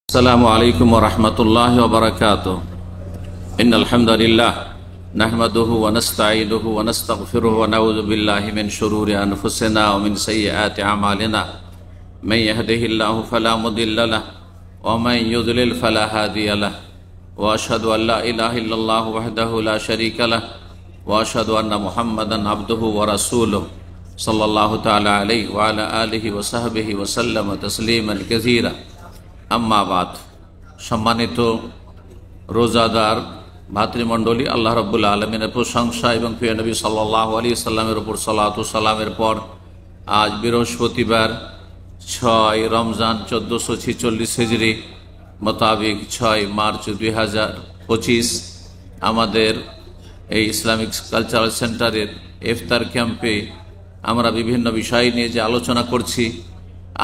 السلام عليكم ورحمة الله وبركاته إن الحمد لله نحمده ونستعينه ونستغفره ونعوذ بالله من شرور أنفسنا ومن سيئات أعمالنا من يهده الله فلا مضل له ومن يضلل فلا هادي له وأشهد أن لا إله إلا الله وحده لا شريك له وأشهد أن محمدا عبده ورسوله صلى الله تعالى عليه وعلى آله وصحبه وسلم تسليما كثيرا আম্মাবাদ। সম্মানিত রোজাদার ভাতৃমণ্ডলী, আল্লাহ রাব্বুল আলামিনের প্রশংসা এবং প্রিয় নবী সাল্লাল্লাহু আলাইহি সাল্লামের উপর সালাত ও সালামের পর আজ বৃহস্পতিবার 6 রমজান 1446 হিজরি মোতাবেক 6 মার্চ 2025 আমাদের এই ইসলামিক কালচারাল সেন্টারের ইফতার ক্যাম্পে আমরা বিভিন্ন বিষয় নিয়ে যে আলোচনা করছি,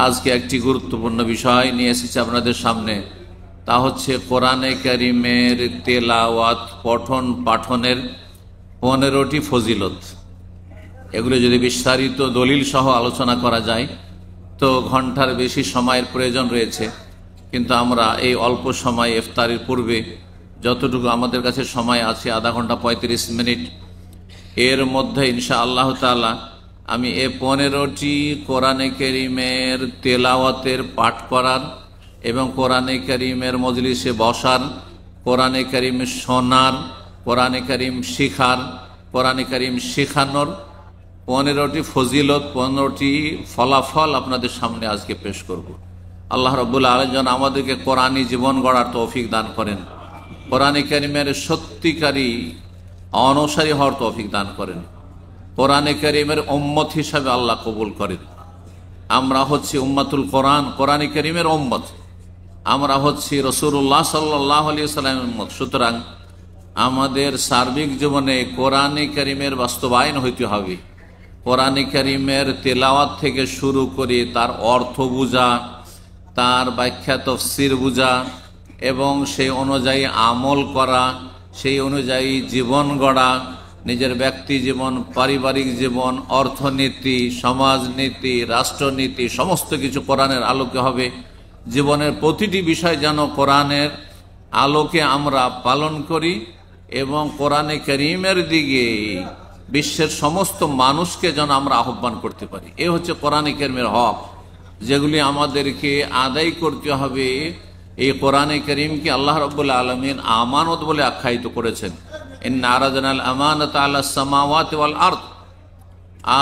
আজকে একটি গুরুত্বপূর্ণ বিষয় নিয়ে এসেছি আপনাদের সামনে। তা হচ্ছে কোরআনে কারিমের তেলাওয়াত পঠন পাঠনের 15টি ফজিলত। এগুলো যদি বিস্তারিত দলিল সহ আলোচনা করা যায় তো ঘন্টার বেশি সময়ের প্রয়োজন রয়েছে, কিন্তু আমরা এই অল্প সময় ইফতারের পূর্বে যতটুকু আমাদের কাছে সময় আছে, আধা ঘন্টা 35 মিনিট, এর মধ্যে ইনশাআল্লাহ তাআলা আমি এই 15টি কোরআনে কারিমের তেলাওয়াতের পাঠ করার এবং কোরআনে কারিমের মজলিসে বসার, কোরআনে কারিম শোনার, কোরআনে কারিম শিখার, কোরআনে কারিম শেখানোর 15টি ফজিলত, 15টি ফলাফল আপনাদের সামনে আজকে পেশ করব। আল্লাহ রাব্বুল আলামিন আমাদেরকে কোরআনী জীবন গড়ার তৌফিক দান করেন, কোরআনে কারিমের সত্যিকারী অনুসারী হওয়ার তৌফিক দান করেন, কোরআনে কারিমের উম্মত হিসাবে আল্লাহ কবুল করেন। আমরা হচ্ছি উম্মাতুল কোরআন, কোরআনে কারিমের উম্মত। আমরা হচ্ছি রাসূলুল্লাহ সাল্লাল্লাহু আলাইহি ওয়াসাল্লামের উম্মত। সুতরাং আমাদের সার্বিক জীবনে কোরআনে কারিমের বাস্তবায়ন হইতে হবে। কোরআনে কারিমের তেলাওয়াত থেকে শুরু করে তার অর্থ বুঝা, তার ব্যাখ্যা তাফসীর বুঝা এবং সেই অনুযায়ী আমল করা, সেই অনুযায়ী জীবন গড়া, নিজের ব্যক্তি জীবন, পারিবারিক জীবন, অর্থনীতি, সমাজনীতি, রাষ্ট্রনীতি সমস্ত কিছু কোরআনের আলোকে হবে। জীবনের প্রতিটি বিষয় যেন কোরআনের আলোকে আমরা পালন করি এবং কোরআনে কারিমের দিকে বিশ্বের সমস্ত মানুষকে যেন আমরা আহ্বান করতে পারি। এ হচ্ছে কোরআনে কারিমের হক, যেগুলি আমাদেরকে আদায় করতে হবে। এই কোরআনে কারিমকে আল্লাহ রাব্বুল আলামিন আমানত বলে আখ্যায়িত করেছেন। ইন্না আরাদনাল আমানাতা আলাস সামাওয়াতি ওয়াল আরদ,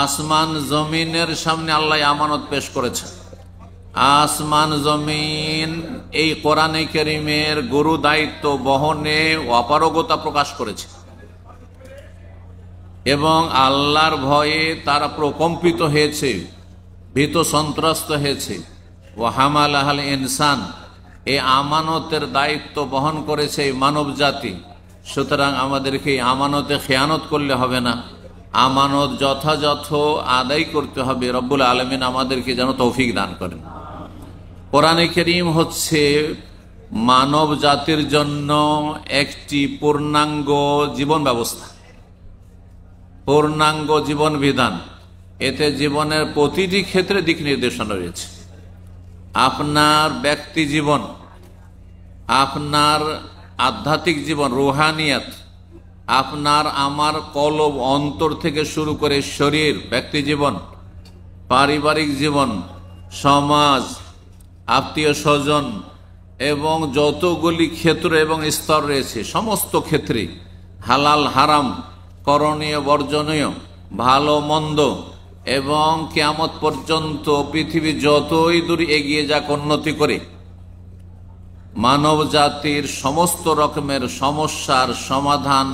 আসমান জমিনের সামনে আল্লাহ আমানত পেশ করেছেন। আসমান জমিন এই কোরআনে কারিমের গুরু দায়িত্ব বহনে অপারগতা প্রকাশ করেছে এবং আল্লাহর ভয়ে তারা প্রকম্পিত হয়েছে, ভীত সন্ত্রস্ত হয়েছে। ওয়া হামালাহাল ইনসান, এই আমানতের দায়িত্ব বহন করেছে মানব জাতি। সুতরাং আমাদেরকে আমানতে খেয়ানত করলে হবে না, আমানত যথাযথ আদায় করতে হবে। রব্বুল আলামিন আমাদেরকে যেন তৌফিক দান করেন। কোরআনে কারীম হচ্ছে মানব জাতির জন্য একটি পূর্ণাঙ্গ জীবন ব্যবস্থা, পূর্ণাঙ্গ জীবন বিধান। এতে জীবনের প্রতিটি ক্ষেত্রে দিক নির্দেশনা রয়েছে। আপনার ব্যক্তি জীবন, আপনার আধ্যাত্মিক জীবন, রুহানিয়াত, আপনার আমার কলব অন্তর থেকে শুরু করে শরীর, ব্যক্তি জীবন, পারিবারিক জীবন, সমাজ, আত্মীয় স্বজন এবং যতগুলি ক্ষেত্র এবং স্তর রয়েছে সমস্ত ক্ষেত্রে হালাল হারাম, করণীয় বর্জনীয়, ভালো মন্দ এবং কিয়ামত পর্যন্ত পৃথিবী যতই দূর এগিয়ে যাক উন্নতি করে মানব জাতির সমস্ত রকমের সমস্যার সমাধান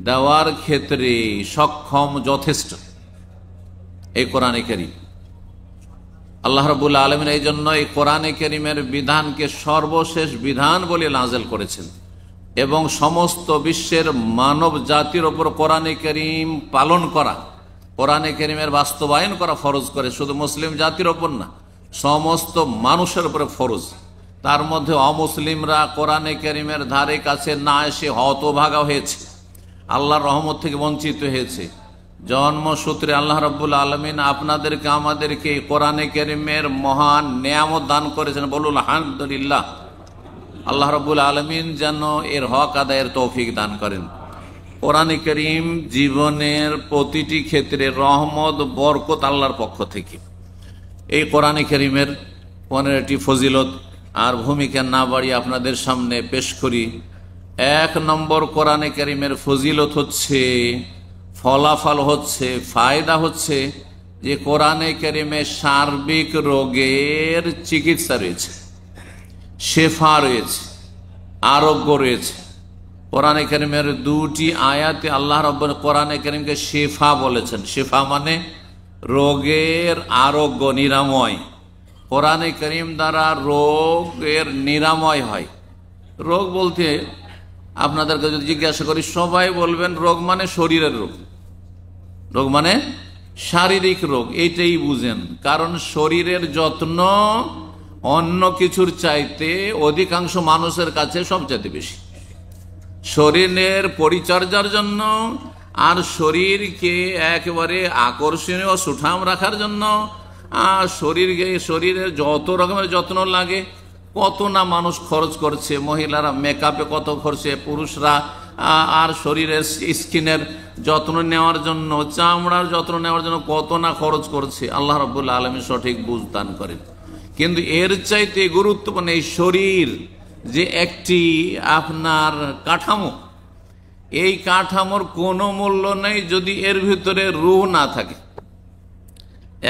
দেওয়ার ক্ষেত্রে সক্ষম, যথেষ্ট এই কোরআনে কারীম। আল্লাহ রাব্বুল আলামিন এই জন্য এই কোরআনে কারীমের বিধানকে সর্বশেষ বিধান বলে নাযিল করেছেন এবং সমস্ত বিশ্বের মানব জাতির ওপর কোরআনে কারীম পালন করা, কোরআনে কারীমের বাস্তবায়ন করা ফরজ করে। শুধু মুসলিম জাতির ওপর না, সমস্ত মানুষের উপরে ফরজ। তার মধ্যে অমুসলিমরা কোরআনে কারীমের ধারে কাছে না এসে হতভাগা হয়েছে, আল্লাহর রহমত থেকে বঞ্চিত হয়েছে। জন্মসূত্রে আল্লাহ রাব্বুল আলামিন আপনাদেরকে আমাদেরকে কোরআনে কারীমের মহান নেয়ামত দান করেছেন। বলুন আলহামদুলিল্লাহ। আল্লাহ রাব্বুল আলামিন যেন এর হক আদায়ের তৌফিক দান করেন। কোরআনে কারীম জীবনের প্রতিটি ক্ষেত্রে রহমত বরকত আল্লাহর পক্ষ থেকে। এই কোরআনে কারীমের 15টি ফজিলত আর ভূমিকা না বাড়িয়ে আপনাদের সামনে পেশ করি। 1 নম্বর কোরআনে কারীমের ফজিলত হচ্ছে, ফলাফল হচ্ছে, ফায়দা হচ্ছে যে কোরআনে কারীমে সার্বিক রোগের চিকিৎসা রয়েছে, শেফা রয়েছে, আরোগ্য রয়েছে। কোরআনে কারীমের 2টি আয়াতে আল্লাহ রাব্বুল কোরআনে কারীমকে শেফা বলেছেন। শেফা মানে রোগের আরোগ্য, নিরাময়। কোরআনে কারীম দ্বারা রোগের নিরাময় হয়। রোগ বলতে আপনাদেরকে যদি জিজ্ঞাসা করি, সবাই বলবেন রোগ মানে শরীরের রোগ, রোগ মানে শারীরিক রোগ, এইটাই বুঝেন। কারণ শরীরের যত্ন অন্য কিছুর চাইতে অধিকাংশ মানুষের কাছে সবচাইতে বেশি। শরীরের পরিচর্যার জন্য আর শরীরকে একেবারে আকর্ষণীয় সুঠাম রাখার জন্য শরীরের যত রকমের যত্ন লাগে, কত না মানুষ খরচ করছে। মহিলারা মেকআপে কত করছে, পুরুষরা আর শরীরের স্কিনের যত্ন নেওয়ার জন্য, চামড়ার যত্ন নেওয়ার জন্য কত না খরচ করছে। আল্লাহ রাব্বুল আলামিন সঠিক বুঝ দান করেন। কিন্তু এর চাইতে গুরুত্বপূর্ণ এই শরীর যে একটি আপনার কাঠামো, এই কাঠামোর কোনো মূল্য নেই যদি এর ভিতরে রূহ না থাকে।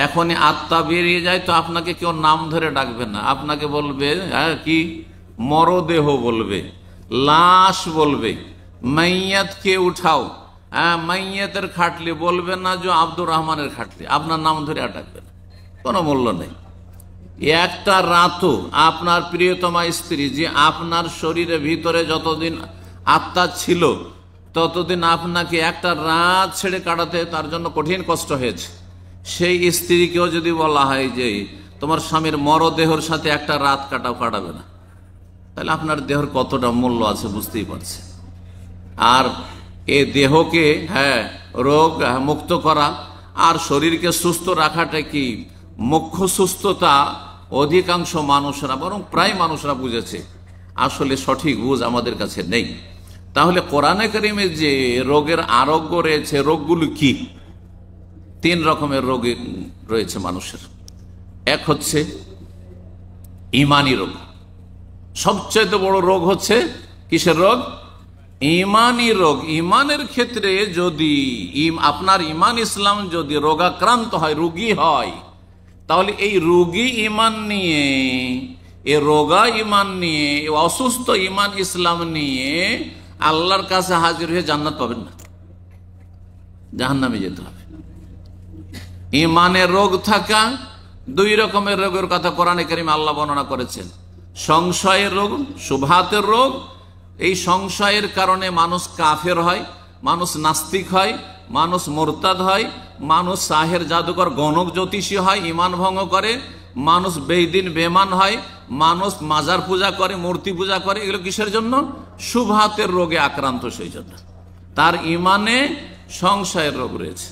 এখনই আত্মা বেরিয়ে যায় তো আপনাকে কেউ নাম ধরে ডাকবে না, আপনাকে বলবে কি মরদেহ বলবে, লাশ বলবে, মাইয়াতকে উঠাও, মাইয়াতের খাটলি বলবে না যে আব্দুর রহমানের খাটলি, আপনার নাম ধরে ডাকবে না, কোনো মূল্য নেই। একটা রাতও আপনার প্রিয়তমা স্ত্রী যে আপনার শরীরের ভিতরে যতদিন আত্মা ছিল ততদিন আপনাকে একটা রাত ছেড়ে কাটাতে তার জন্য কঠিন কষ্ট হয়েছে। সেই স্ত্রীকেও যদি বলা হয় যে তোমার স্বামীর মরদেহর সাথে একটা রাত কাটাবে না, তাহলে আপনার দেহর কতটা মূল্য আছে বুঝতেই পারছে। আর এ দেহকে রোগ মুক্ত করা আর শরীরকে সুস্থ রাখাটা কি মুখ্য সুস্থতা অধিকাংশ মানুষরা, বরং প্রায় মানুষরা বুঝেছে। আসলে সঠিক বুঝ আমাদের কাছে নেই। তাহলে কোরআনে কারীমে যে রোগের আরোগ্য রয়েছে, রোগগুলো কি? 3 রকমের রোগ রয়েছে মানুষের। এক হচ্ছে ইমানি রোগ। সবচেয়ে বড় রোগ হচ্ছে কিসের রোগ? ইমানি রোগ। ইমানের ক্ষেত্রে যদি আপনার ইমান ইসলাম যদি রোগাক্রান্ত হয়, রোগী হয়, তাহলে এই রোগী ইমান নিয়ে, এ রোগা ইমান নিয়ে, অসুস্থ ইমান ইসলাম নিয়ে আল্লাহর কাছে হাজির হয়ে জান্নাত পাবেন না, জাহান্নামে যেতে হবে। ইমানের রোগ থাকা, 2 রকমের রোগের কথা কোরআনে কারীমে আল্লাহ বর্ণনা করেছেন। সংশয়ের রোগ, শুবহাতের রোগ। এই সংশয়ের কারণে মানুষ কাফের হয়, মানুষ নাস্তিক হয়, মানুষ মুরতাদ হয়, মানুষ সাহের জাদুকর গণক জ্যোতিষী হয়, ইমান ভঙ্গ করে, মানুষ বেদিন বেমান হয়, মানুষ মাজার পূজা করে, মূর্তি পূজা করে। এগুলো কিসের জন্য? শুবহাতের রোগে আক্রান্ত, সেই জন্য তার ইমানে সংশয়ের রোগ রয়েছে।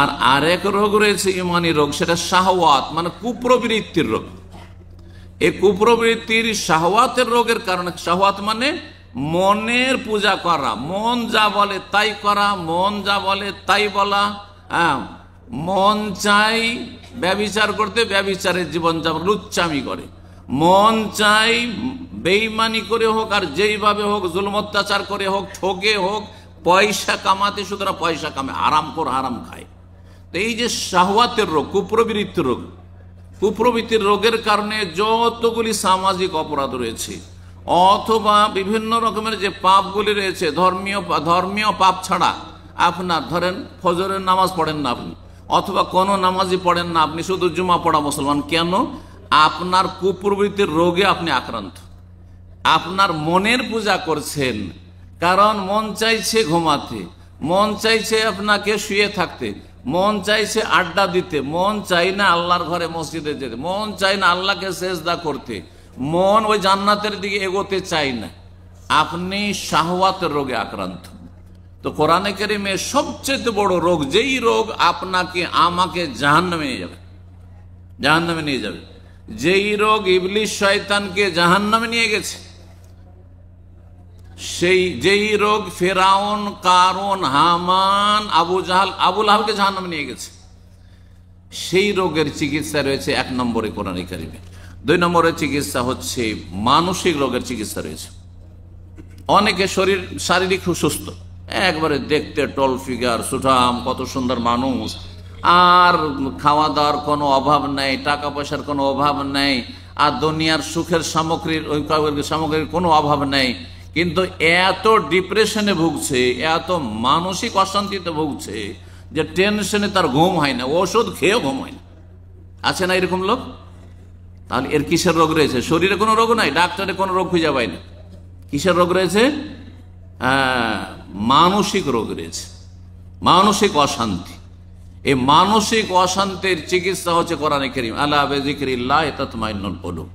আর আরেক রোগ রয়েছে ইমানি রোগ, সেটা শাহওয়াত মানে কুপ্রবৃত্তির রোগ। এই কুপ্রবৃত্তির শাহওয়াতের রোগের কারণে, শাহওয়াত মানে মনের পূজা করা, মন যা বলে তাই করা, মন যা বলে তাই বলা। মন চাই ব্যভিচার করতে, ব্যভিচারের জীবনযাপন, লুচ্চামি করে। মন চাই বেঈমানি করে হোক আর যেইভাবে হোক, জুলম অত্যাচার করে হোক, ঠকে হোক, পয়সা কামাতে, সুতরাং পয়সা কামে, আরাম করে হারাম খায়। তো এই যে শাহওয়াতের রোগ, কুপ্রবৃত্তির রোগ, কুপ্রবৃত্তির রোগের কারণে যতগুলি সামাজিক অপরাধ রয়েছে অথবা বিভিন্ন রকমের যে পাপগুলি রয়েছে, ধর্মীয় পাপ ছাড়া, আপনার ধরেন ফজরের নামাজ পড়েন না আপনি, অথবা কোনো নামাজই পড়েন না আপনি, শুধু জুমা পড়া মুসলমান, কেন? আপনার কুপ্রবৃত্তির রোগে আপনি আক্রান্ত। আপনার মনের পূজা করছেন, কারণ মন চাইছে ঘুমাতে, মন চাইছে আপনাকে শুয়ে থাকতে, মন চাইছে আড্ডা দিতে, মন চাই না আল্লাহর ঘরে মসজিদে যেতে, মন চাই না আল্লাহকে সেজদা করতে, মন ওই জান্নাতের দিকে এগোতে চাই না। আপনি শাহওয়াতের রোগে আক্রান্ত। তো কোরআনে কারীমে সবচেয়ে বড় রোগ, যেই রোগ আপনাকে আমাকে জাহান্নামে নিয়ে যাবে, জাহান্নামে নিয়ে যাবে, যেই রোগ ইবলিস শয়তানকে জাহান্নামে নিয়ে গেছে, যেই রোগ ফেরাউন, কারুন, হামান, আবু জাহাল, আবু লাহাবকে জাহান্নামে নিয়ে গেছে, সেই রোগের চিকিৎসা রয়েছে 1 নম্বরে কোরআনে কারিমে। 2 নম্বরের চিকিৎসা হচ্ছে মানসিক রোগের চিকিৎসা রয়েছে। অনেকে শারীরিক সুস্থ, একবারে দেখতে টল ফিগার, সুঠাম, কত সুন্দর মানুষ, আর খাওয়া দাওয়ার কোনো অভাব নেই, টাকা পয়সার কোনো অভাব নেই, আর দুনিয়ার সুখের সামগ্রীর কোনো অভাব নেই, কিন্তু এত ডিপ্রেশনে ভুগছে, এত মানসিক অশান্তিতে ভুগছে যে টেনশনে তার ঘুম হয় না, ওষুধ খেয়েও ঘুম হয় না। আছে না এরকম লোক? তাহলে এর কিসের রোগ রয়েছে? শরীরে কোনো রোগ নাই, ডাক্তারে কোনো রোগ খুঁজে পায় না। কিসের রোগ রয়েছে? মানসিক রোগ রয়েছে, মানসিক অশান্তি। এই মানসিক অশান্তির চিকিৎসা হচ্ছে কোরআনে কারীম। আলা বিযিকরিল্লাহ তাতমাইন্নুল কুলুব।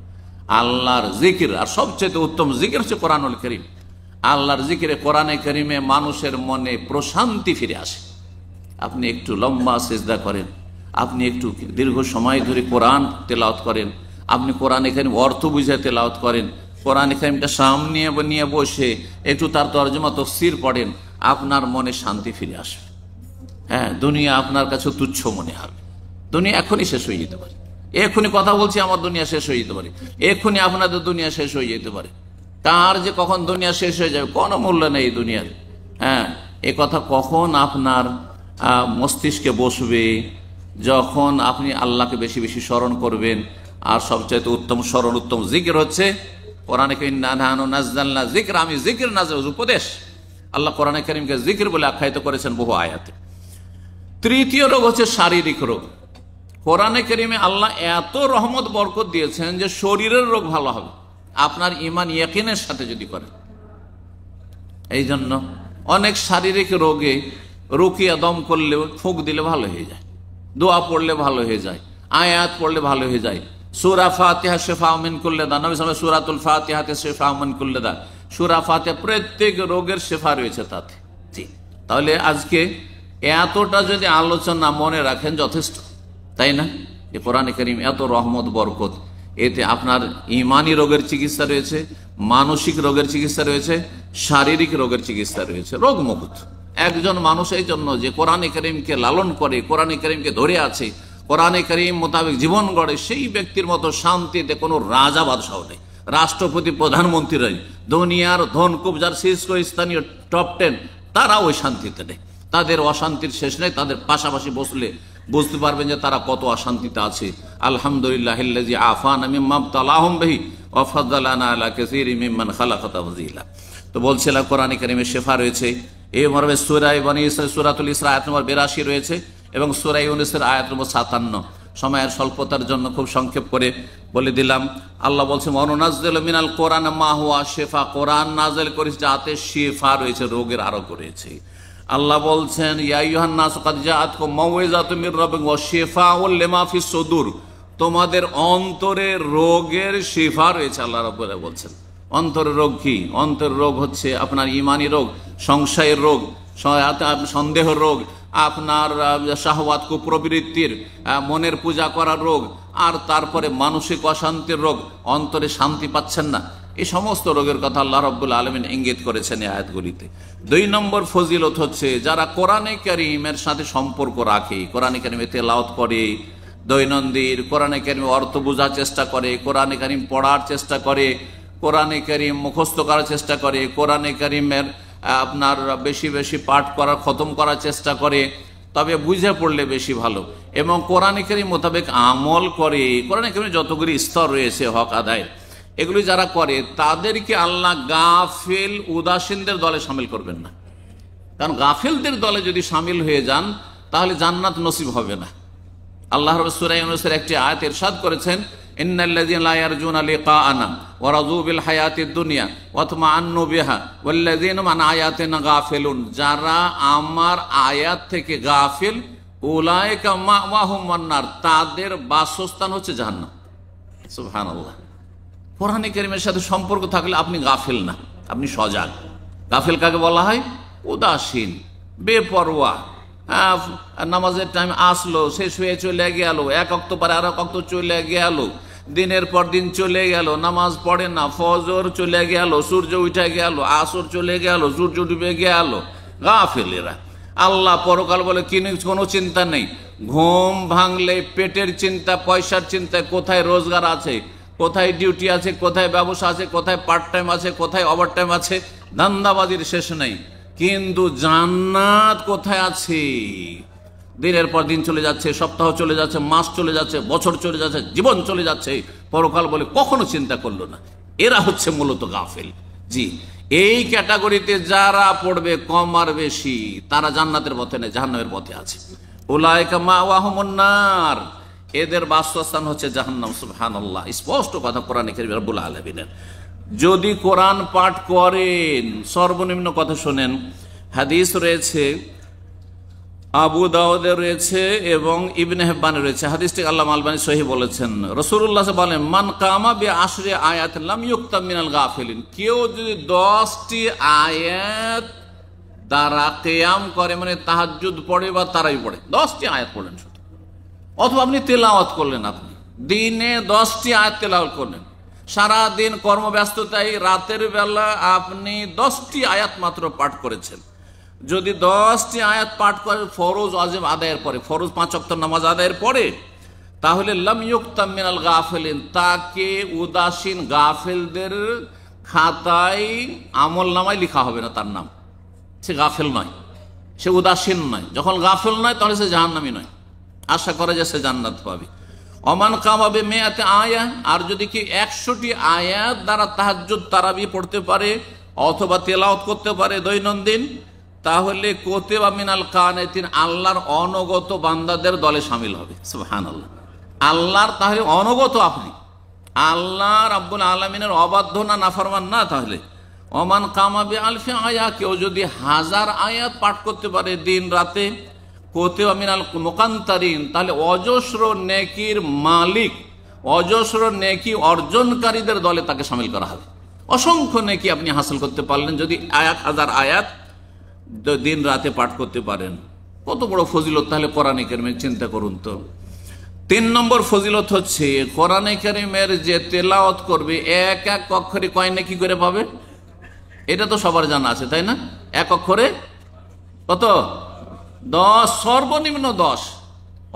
আল্লাহর জিকির, আর সবচেয়ে উত্তম জিকির হচ্ছে কোরআনুল কারীম। আল্লাহর জিকিরে, কোরআনে কারীমে মানুষের মনে প্রশান্তি ফিরে আসে। আপনি একটু লম্বা সিজদা করেন, আপনি একটু দীর্ঘ সময় ধরে কোরআন তেলাওয়াত করেন, আপনি কোরআনে কারীম অর্থ বুঝে তেলাওয়াত করেন, কোরআনে কারীমটা সামনে নিয়ে বসে একটু তার তরজমা তাফসীর পড়েন, আপনার মনে শান্তি ফিরে আসবে। হ্যাঁ, দুনিয়া আপনার কাছে তুচ্ছ মনে হবে। দুনিয়া এখনই শেষ হয়ে যেতে পারে, এখনই কথা বলছি আমার দুনিয়া শেষ হয়ে যেতে পারে, এখনই আপনাদের দুনিয়া শেষ হয়ে যেতে পারে। কার যে কখন দুনিয়া শেষ হয়ে যাবে কোনো মূল্য নেই দুনিয়ার। হ্যাঁ, এ কথা কখন আপনার মস্তিষ্কে বসবে? যখন আপনি আল্লাহকে বেশি বেশি স্মরণ করবেন। আর সবচাইতে উত্তম স্মরণ, উত্তম জিকির হচ্ছে কোরআনে নাযালনা যিকর, আমি জিকির নাযিল, উপদেশ। আল্লাহ কোরআনে কারীমকে জিকির বলে আখ্যায়িত করেছেন বহু আয়াতে। তৃতীয় রোগ হচ্ছে শারীরিক রোগ। কোরআনে কারীমে আল্লাহ এত রহমত বরকত দিয়েছেন যে শরীরের রোগ ভালো হবে আপনার ঈমান ইয়াকিনের সাথে যদি করেন। এই জন্য অনেক শারীরিক রোগে রুকিয়া দম করলে, ফুঁক দিলে ভালো হয়ে যায়, দোয়া পড়লে ভালো হয়ে যায়, আয়াত পড়লে ভালো হয়ে যায়। সূরা ফাতিহা শিফা মিন কুল্লি দা, নবী সাল্লাল্লাহু আলাইহি ওয়াসাল্লাম সূরাতুল ফাতিহাতে শিফা মিন কুল্লি দা, সূরা ফাতিহা প্রত্যেক রোগের শিফা রয়েছে তাতে। জি, তাহলে আজকে এতটা যদি আলোচনা মনে রাখেন যথেষ্ট, তাই না? যে কোরআনে কারীম এত রহমত বরকত, এতে আপনার ঈমানি রোগের চিকিৎসা রয়েছে, মানসিক রোগের চিকিৎসা রয়েছে, শারীরিক রোগের চিকিৎসা রয়েছে, রোগমুক্ত একজন মানুষ। এই জন্য যে কোরআনে কারীমকে লালন করে, কোরআনে কারীমকে ধরে আছে, কোরআনে কারীম মোতাবেক জীবন গড়ে, সেই ব্যক্তির মতো শান্তিতে কোনো রাজা বাদশাহ নেই, রাষ্ট্রপতি, প্রধানমন্ত্রীরাই, দুনিয়ার ধন কুবজার শীর্ষস্থানীয় টপ 10 তারা ওই শান্তিতে নেই। তাদের অশান্তির শেষ নেই। তাদের পাশাপাশি বসলে বুঝতে পারবেন যে তারা কত অশান্তিতে আছে। আলহামদুলিল্লাহিল্লাযী আফানা মিম্মা ইবতালাহুম বিহি ওয়া ফাদ্দালানা আলা কাসীরিম মিম্মান খালাকা তাফযীলা। তো বলছিলাম কোরআনে কারীমে শিফা রয়েছে। এই মর্মে সূরা বনী ইসরাঈল সূরাতুল ইসরা আয়াত নম্বর 82 রয়েছে এবং সূরা ইউনূসের আয়াত নম্বর 57। সময়ের স্বল্পতার জন্য খুব সংক্ষেপ করে বলে দিলাম। আল্লাহ বলছেন ওয়ানুনাজ্জিলু মিনাল কোরআন মা হুয়া শিফা, কোরআন নাযিল করেছে যাতে শিফা রয়েছে, রোগের আরোগ্য রয়েছে। আল্লাহ বলছেন ইয়া আইয়ুহান নাস ক্বাদ জাআতকুম মাউইযাতুম মির রাব্বিকুম ওয়া শিফাউল লিমা ফিস সুদূর, তোমাদের অন্তরে রোগের শিফা রয়েছে। আল্লাহ রাব্বুল আলামিন বলছেন অন্তরের রোগ কি? অন্তরের রোগ হচ্ছে আপনার ঈমানি রোগ, সংশয়ের রোগ, সন্দেহের রোগ, আপনার শাহওয়াত কুপ্রবৃত্তির, মনের পূজা করার রোগ, আর তারপরে মানসিক অশান্তির রোগ, অন্তরে শান্তি পাচ্ছেন না, এই সমস্ত রোগের কথা আল্লাহ রাব্বুল আলামিন ইঙ্গিত করেছেন এই আয়াতগুলিতে। 2 নম্বর ফজিলত হচ্ছে যারা কোরআনে কারীমের সাথে সম্পর্ক রাখে, কোরআনে কারীমে তেলাওয়াত করে, দৈনন্দিন কোরআনে কারীম অর্থ বোঝার চেষ্টা করে, কোরআনে কারীম পড়ার চেষ্টা করে, কোরআনে কারীম মুখস্থ করার চেষ্টা করে, কোরআনে কারীমের আপনার বেশি বেশি পাঠ করার, খতম করার চেষ্টা করে, তবে বুঝে পড়লে বেশি ভালো, এবং কোরআনে কারীম মোতাবেক আমল করে। কোরআনে কারীমে যতগুলি স্তর রয়েছে হক আদায়, এগুলি যারা করে তাদেরকে আল্লাহ গাফিল উদাসীনদের দলে শামিল করবেন না। কারণ গাফিলদের দলে যদি শামিল হয়ে যান তাহলে জান্নাত নসিব হবে না। আল্লাহ রাব্বুল সূরা ইউনূসের একটি আয়াত ইরশাদ করেছেন ইন্নাল্লাযীনা লা ইয়ারজুনা লিকাআনা ওয়া রাযু বিল হায়াতিদ দুনিয়া ওয়া তামান্নু বিহা ওয়াল্লাযীনা আন আয়াতিনা গাফিলুন, যারা আমার আয়াত থেকে গাফিল, উলাইকা মাওয়াহুম ওয়ান্নার, তাদের বাসস্থান হচ্ছে জাহান্নাম। সুবহানাল্লাহ। কোরআনে কারীমের সাথে সম্পর্ক থাকলে আপনি গাফিল না, আপনি সজাগ। গাফিল কাকে বলা হয়? উদাসীন, বেপরোয়া। নামাজের টাইম আসলো, শেষ হয়ে চলে গেল, এক ওয়াক্ত পরে আর এক ওয়াক্ত চলে গেল, দিনের পর দিন চলে গেল, নামাজ পড়ে না, ফজর চলে গেল, সূর্য উঠে গেল, আসর চলে গেল, সূর্য ডুবে গেল, গাফেলেরা। আল্লাহ পরকাল বলে কোনো চিন্তা নেই। ঘুম ভাঙলে পেটের চিন্তা, পয়সার চিন্তা, কোথায় রোজগার আছে, কোথায় ডিউটি আছে, কোথায় ব্যবসা আছে, কোথায় পার্ট টাইম আছে, কোথায় ওভার টাইম আছে, ধান্দাবাজির শেষ নেই। কিন্তু জান্নাত কোথায় আছে? দিনের পর দিন চলে যাচ্ছে, সপ্তাহ চলে যাচ্ছে, মাস চলে যাচ্ছে, বছর চলে যাচ্ছে, জীবন চলে যাচ্ছে, পরকাল বলে কখনো চিন্তা করলো না। এরা হচ্ছে মূলত গাফেল। জি, এই ক্যাটাগরিতে যারা পড়বে কম আর বেশি, তারা জান্নাতের পথে নেই, জাহান্নামের পথে আছে। উলাইকা মাওয়াহুমুন নার, এদের বাসস্থান হচ্ছে জাহান্নাম। সুবহানাল্লাহ, স্পষ্ট কথা কোরআনে কারীম রব্বুল আলামিনের। যদি কোরআন পাঠ করেন, সর্বনিম্ন কথা শোনেন, হাদিস রয়েছে, আবু দাউদে রয়েছে এবং ইবনে হিব্বানে রয়েছে, হাদিসটি আল্লামা আলবানী সহিহ বলেছেন। রাসূলুল্লাহ বলেন, মান কামা বিআশরি আয়াত লাম ইউক্তাব মিনাল গাফিলিন, কেউ যদি 10টি আয়াত দ্বারা কিয়াম করে, মানে তাহাজ্জুদ পড়ে বা তারাই পড়ে, 10টি আয়াত পড়লেন শুধু, অথবা আপনি তেলাওয়াত করলেন, আপনি দিনে 10টি আয়াত তেলাওয়াত করলেন, সারাদিন কর্মব্যস্ততায় রাতের বেলা আপনি 10টি আয়াত মাত্র পাঠ করেছেন, যদি 10টি আয়াত পাঠ করে ফরজ ওয়াজিব আদায়ের পরে, ফরজ 5 ওয়াক্ত নামাজ আদায়ের পরে, তাহলে লাম ইউক্তাব মিনাল গাফিলিন, তাকে উদাসীন গাফেলদের খাতায় আমল নামায় লেখা হবে না, তার নাম। সে গাফেল নয়, সে উদাসীন নয়। যখন গাফেল নয় তাহলে সে জাহান্নামী নয়, আশা করে যে সে জান্নাত পাবে। অমান কামাবে মেয়াতে আয়া, আর যদি কি 100টি আয়াত দ্বারা তাহাজ্জুদ তারাবি পড়তে পারে অথবা তেলাওয়াত করতে পারে দৈনন্দিন, তাহলে কুতিবা মিনাল কানিতিন, আল্লাহর অনগত বান্দাদের দলে শামিল হবে। সুবহানাল্লাহ, আল্লাহর তাহলে অনগত আপনি, আল্লাহ রাব্বুল আলামিনের অবাধ্য না, নাফরমান না। তাহলে ওমান কামাবে আলফি আয়া, কেউ যদি 1000 আয়াত পাঠ করতে পারে দিন রাতে, কুতিবা মিনাল মুকান্তারিন, তাহলে অজস্র নেকির মালিক, অজস্র নেকি অর্জনকারীদের দলে তাকে শামিল করা হবে। অসংখ্য নেকি আপনি হাসিল করতে পারলেন যদি 1000 আয়াত দিন রাতে পাঠ করতে পারেন। কত বড় ফজিলত তাহলে কোরআনে কারীমের, চিন্তা করুন তো। 3 নম্বর ফজিলত হচ্ছে কোরআনে কারীমের যে তেলাওয়াত করবে, এক এক অক্ষরে কয় নেকি করে পাবে? এটা তো সবার জানা আছে, তাই না? এক অক্ষরে কত? 10, সর্বনিম্ন 10।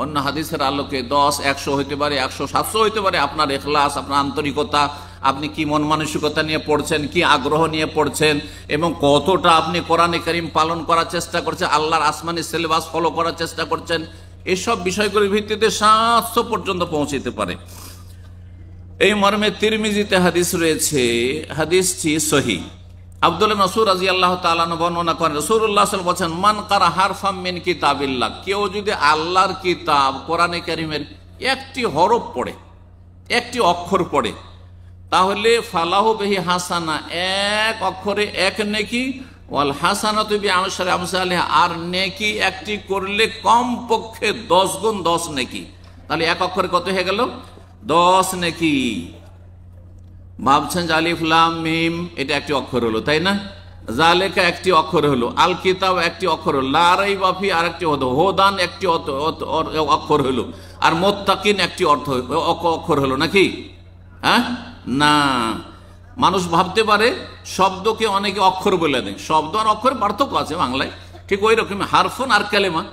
অন্য হাদিসের আলোকে 10, 100 হইতে পারে, 100, 700 হইতে পারে। আপনার ইখলাস, আপনার আন্তরিকতা, আপনি কি মন মানসিকতা নিয়ে পড়ছেন, কি আগ্রহ নিয়ে পড়ছেন, এবং কতটা আপনি কোরআনে কারীম পালন করার চেষ্টা করছেন, আল্লাহর আসমানি সিলেবাস ফলো করার চেষ্টা করছেন, এসব বিষয়গুলির ভিত্তিতে 700 পর্যন্ত পৌঁছতে পারে। এই মর্মে তিরমিজিতে হাদিস রয়েছে, হাদিসটি সহিহ। আব্দুল্লাহ মাসউদ রাদিয়াল্লাহু তাআলা আনহু বর্ণনা করেন, রাসূলুল্লাহ সাল্লাল্লাহু আলাইহি ওয়াসাল্লাম বলেন, মান কারা হারফাম মিন কিতাবিল্লাহ, কেউ যদি আল্লাহর কিতাব কোরআনে কারীমের একটি হরফ পড়ে, একটি অক্ষর পড়ে, তাহলে ফালাহু বিহি হাসানা, এক অক্ষরে এক নেকি, ওয়াল হাসানাতু বিআশরি আমসালিহা, আর নেকি একটি করলে কমপক্ষে 10 গুণ 10 নেকি। তাহলে এক অক্ষরে কত হয়ে গেল? 10 নেকি। ভাবছেন যে আলিফ লাম মিম এটা একটি অক্ষর হলো, তাই না? জালেকা একটি অক্ষর হলো, আল কিতাব একটি অক্ষর হলো, লা রাইবা ফি আরেকটি হলো, হুদান একটি অক্ষর হলো, আর মুত্তাকিন একটি অক্ষর হলো নাকি? হ্যাঁ, না। মানুষ ভাবতে পারে শব্দকে অনেকে অক্ষর বলে দেয়, শব্দ আর অক্ষরের পার্থক্য আছে বাংলায়, ঠিক ওই রকম হারফুন আর কালেমা।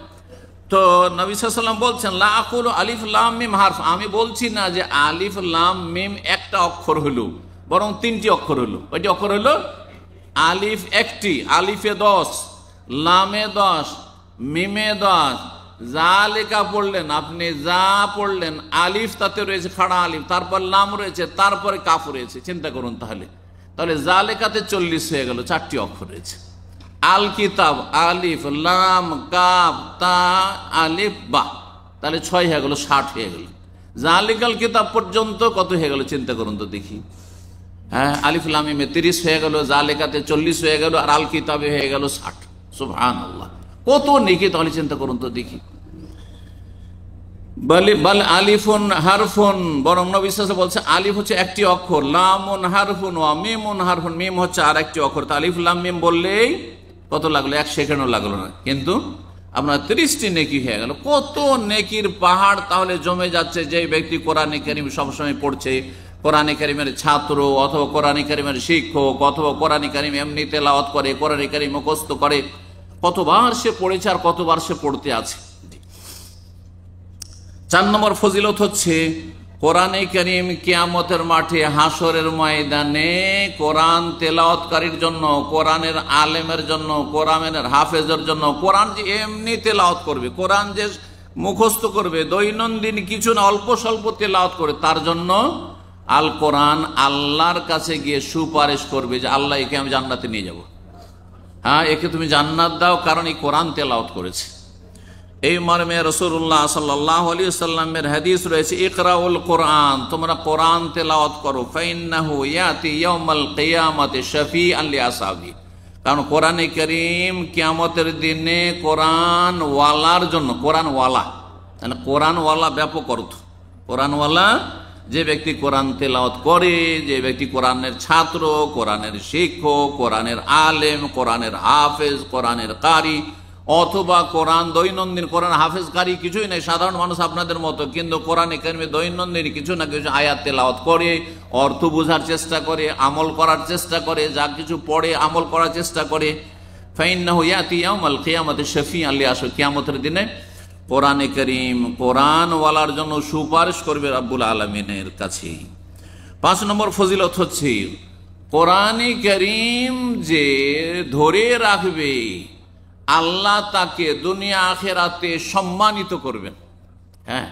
তো নবী সাল্লাল্লাহু আলাইহি ওয়াসাল্লাম বলছেন, লা আকুলু আলিফ লাম মিম হারফ, আমি বলছি না যে আলিফ লাম মিম একটা অক্ষর হলো, বরং 3টি অক্ষর হলো। ওইটি অক্ষর হলো আলিফ একটি, আলিফে 10, লামে 10, মিমে 10। জালেকা পড়লেন আপনি, যা পড়লেন, আলিফ তাতে রয়েছে খাড়া আলিফ, তারপর লাম রয়েছে, তারপরে কাফ রয়েছে। চিন্তা করুন তাহলে, তাহলে জালেকাতে 40 হয়ে গেল, 4টি অক্ষর রয়েছে। আল কিতাব আলিফ লাম কাফ তা আলিফ বা, তাহলে 6 হয়ে গেল, 60 হয়ে গেল। জালিকাল কিতাব পর্যন্ত কত হয়ে গেল চিন্তা করুন তো দেখি। হ্যাঁ, আলিফ লাম মিমে 30 হয়ে গেল, জালিকাতে 40 হয়ে গেল, আর আল কিতাবে হয়ে গেল 60। সুবহানাল্লাহ, কত নেকি তাহলে চিন্তা করুন তো দেখি। বাল আলিফুন হারফুন, বরং নবী সাল্লাল্লাহু আলাইহি ওয়াসাল্লাম বলছে আলিফ হচ্ছে একটি অক্ষর, লামুন হারফুন ওয়া মিমুন হারফুন, মিম হচ্ছে আর একটি অক্ষর। তা আলিফ লাম মিম বললেই কত লাগলো? 1 সেকেন্ডও লাগলো না। কিন্তু আপনার 30টি নেকি হয়ে গেল। কত নেকির পাহাড় তাহলে জমে যাচ্ছে যে ব্যক্তি কোরআনে কারীম সবসময় পড়ছে, কোরআনে কারীমের ছাত্র অথবা কোরআনে কারীমের শিক্ষক অথবা কোরআনে কারীম এমনি তেলাওয়াত করে, কোরআনে কারীম মুখস্থ করে। কতবার সে পড়েছে আর কতবার সে পড়তে আছে। 4 নম্বর ফজিলত হচ্ছে কোরআনে কারীম কিয়ামতের মাঠে হাসরের ময়দানে কোরআন তেলাওয়াতকারীর জন্য, কোরআনের আলেমের জন্য, কোরআনের হাফেজের জন্য, কোরআন যে এমনি তেলাওয়াত করবে, কোরআন যে মুখস্থ করবে, দৈনন্দিন কিছু না অল্প স্বল্প তেলাওয়াত করে, তার জন্য আল কোরআন আল্লাহর কাছে গিয়ে সুপারিশ করবে যে আল্লাহ একে আমি জান্নাতে নিয়ে যাব, হ্যাঁ একে তুমি জান্নাত দাও, কারণ এই কোরআন তেলাওয়াত করেছে। এই মর্মে রাসূলুল্লাহ সাল্লাল্লাহু আলাইহি ওয়াসাল্লামের হাদিস রয়েছে, ইকরাউল কোরআন, তোমরা কোরআন তেলাওয়াত করো, ফাইন্নাহু ইয়াতি ইয়াউমাল কিয়ামাতি শাফিআন লিআসহাবি, কারণ কোরআনে কারীম কিয়ামতের দিনে কোরআন ওয়ালার জন্য, কোরআন ওয়ালা মানে কোরআন ওয়ালা ব্যাপক অর্থ, কোরআন ওয়ালা যে ব্যক্তি কোরআন তেলাওয়াত করে, যে ব্যক্তি কোরআনের ছাত্র, কোরআনের শিক্ষক, কোরআনের আলেম, কোরআনের হাফেজ, কোরআনের কারি, অথবা কোরআন দৈনন্দিন কোরআন হাফেজ কারি কিছুই নাই, সাধারণ মানুষ আপনাদের মতো, কিন্তু কোরআনে কারীমে দৈনন্দিন কিছু না কিছু আয়াত তেলাওয়াত করে, অর্থ বোঝার চেষ্টা করে, আমল করার চেষ্টা করে, যা কিছু পড়ে আমল করার চেষ্টা করে, ফাইন্নাহু ইয়াতি ইয়াউমাল কিয়ামাতি শাফিআন লিআসহাবি, কিয়ামতের দিনে কোরআনে কারীম কোরআন ওয়ালার জন্য সুপারিশ করবে রব্বুল আলামিনের কাছে। 5 নম্বর ফজিলত হচ্ছে কোরআনে কারীম যে ধরে রাখবে আল্লাহ তাকে দুনিয়া আখিরাতে সম্মানিত করবেন, হ্যাঁ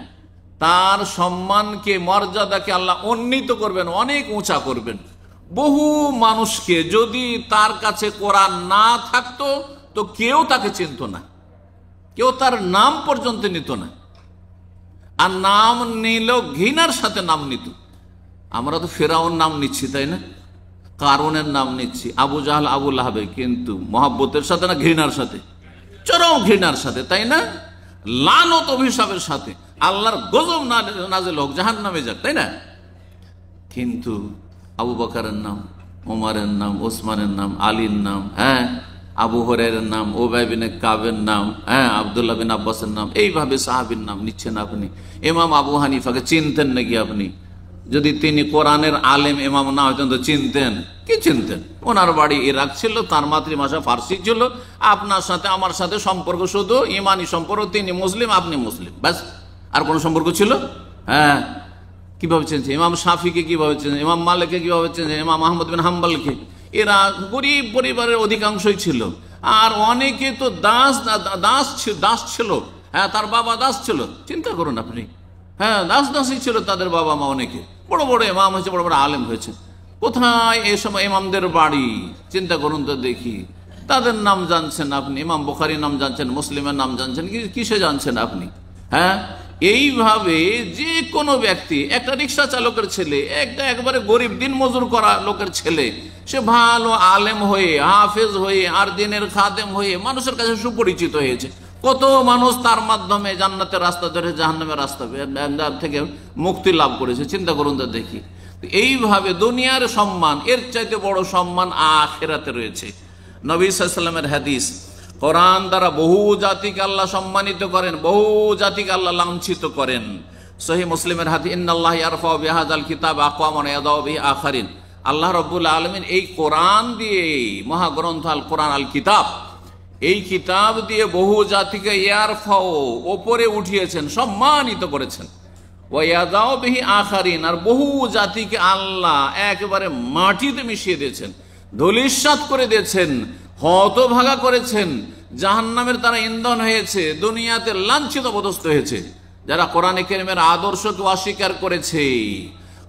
তার সম্মানকে মর্যাদাকে আল্লাহ উন্নীত করবেন, অনেক উঁচা করবেন। বহু মানুষকে যদি তার কাছে কোরআন না থাকতো তো কেউ তাকে চিনত না, কেউ তার নাম পর্যন্ত নিত না, আর নাম নিল ঘৃণার সাথে নাম নিত। আমরা তো ফেরাউন নাম নিচ্ছি, তাই না, কারুনের নাম নিচ্ছি, আবু জাহল আবু লাহাবের, কিন্তু মহাব্বতের সাথে না ঘৃণার সাথে, চরম ঘৃণার সাথে, তাই না, লানত অভিশাপের সাথে, আল্লাহর গজব নাজিল হোক, জাহান্নামে যাক, তাই না। কিন্তু আবু বকরের নাম, ওমরের নাম, ওসমানের নাম, আলীর নাম, হ্যাঁ আবু হুরায়রার নাম, উবাই বিন কাবের নাম, হ্যাঁ আব্দুল্লাহ বিন আব্বাসের নাম, এইভাবে সাহাবীর নাম নিচ্ছেন আপনি। ইমাম আবু হানিফাকে চিনতেন নাকি আপনি? যদি তিনি কোরআনের আলেম ইমাম না হতেন তো চিনতেন কি? চিনতেন। ওনার বাড়ি ইরাক ছিল, তার মাতৃভাষা ফার্সি ছিল, আপনার সাথে আমার সাথে সম্পর্ক শুধু ইমানি সম্পর্ক, তিনি মুসলিম আপনি মুসলিম, ব্যাস, আর কোন সম্পর্ক ছিল? হ্যাঁ, কিভাবে চিনছে? ইমাম শাফিকে কিভাবে চিনছে, ইমাম মালিককে কিভাবে চিনছে, ইমাম আহমদ বিন হাম্বলকে? এরা গরিব পরিবারের অধিকাংশই ছিল, আর অনেকে তো দাস ছিল, হ্যাঁ তার বাবা দাস ছিল, চিন্তা করুন আপনি, হ্যাঁ দাসই ছিল তাদের বাবা মা, অনেকে বড় বড় ইমাম হয়েছে, বড় বড় আলেম হয়েছে। কোথায় এই সময় ইমামদের বাড়ি? চিন্তা করুন তো দেখি, তাদের নাম জানছেন আপনি? ইমাম বুখারীর নাম জানছেন, মুসলিমের নাম জানছেন, কিসে জানছেন আপনি? হ্যাঁ, এইভাবে যে কোনো ব্যক্তি, একটা রিক্সা চালকের ছেলে, একটা একবারে গরিব দিন মজুর করা লোকের ছেলে, সে ভালো আলেম হয়ে, হাফেজ হয়ে, আর দিনের খাদেম হয়ে মানুষের কাছে সুপরিচিত হয়েছে। কত মানুষ তার মাধ্যমে জান্নাতের রাস্তা ধরে জাহান্নামের রাস্তা থেকে মুক্তি লাভ করেছে। চিন্তা করুন তো দেখি। এইভাবে দুনিয়ার সম্মান, এর চাইতে বড় সম্মান আখিরাতে রয়েছে। নবী সাল্লাল্লাহু আলাইহি ওয়াসাল্লামের হাদিস, কোরআন দ্বারা বহু জাতিকে আল্লাহ সম্মানিত করেন, বহু জাতিকে আল্লাহ লাঞ্ছিত করেন। সহিহ মুসলিমের হাদিস, ইন্নাল্লাহ ইয়ারফাউ বিহাযাল কিতাব আকওয়ামান ওয়া ইয়াদাউ বিহি আখারিন। আল্লাহ রাব্বুল আলামিন এই কোরআন দিয়ে, মহাগ্রন্থ আল কোরআন আল কিতাব, এই কিতাব দিয়ে বহু জাতিকে ইয়ারফাউ ওপরে উঠিয়েছেন, সম্মানিত করেছেন, ওয়া ইয়াদাউ বিহি আখারিন, আর বহু জাতিকে আল্লাহ একেবারে মাটিতে মিশিয়ে দিয়েছেন, ধূলিসাৎ করে দিয়েছেন, হতভাগা করেছেন, জাহান্নামের তারা ইন্ধন হয়েছে, দুনিয়াতে লাঞ্ছিত পদস্থ হয়েছে। যারা কোরআনে কারীমের আদর্শকে অস্বীকার করেছে,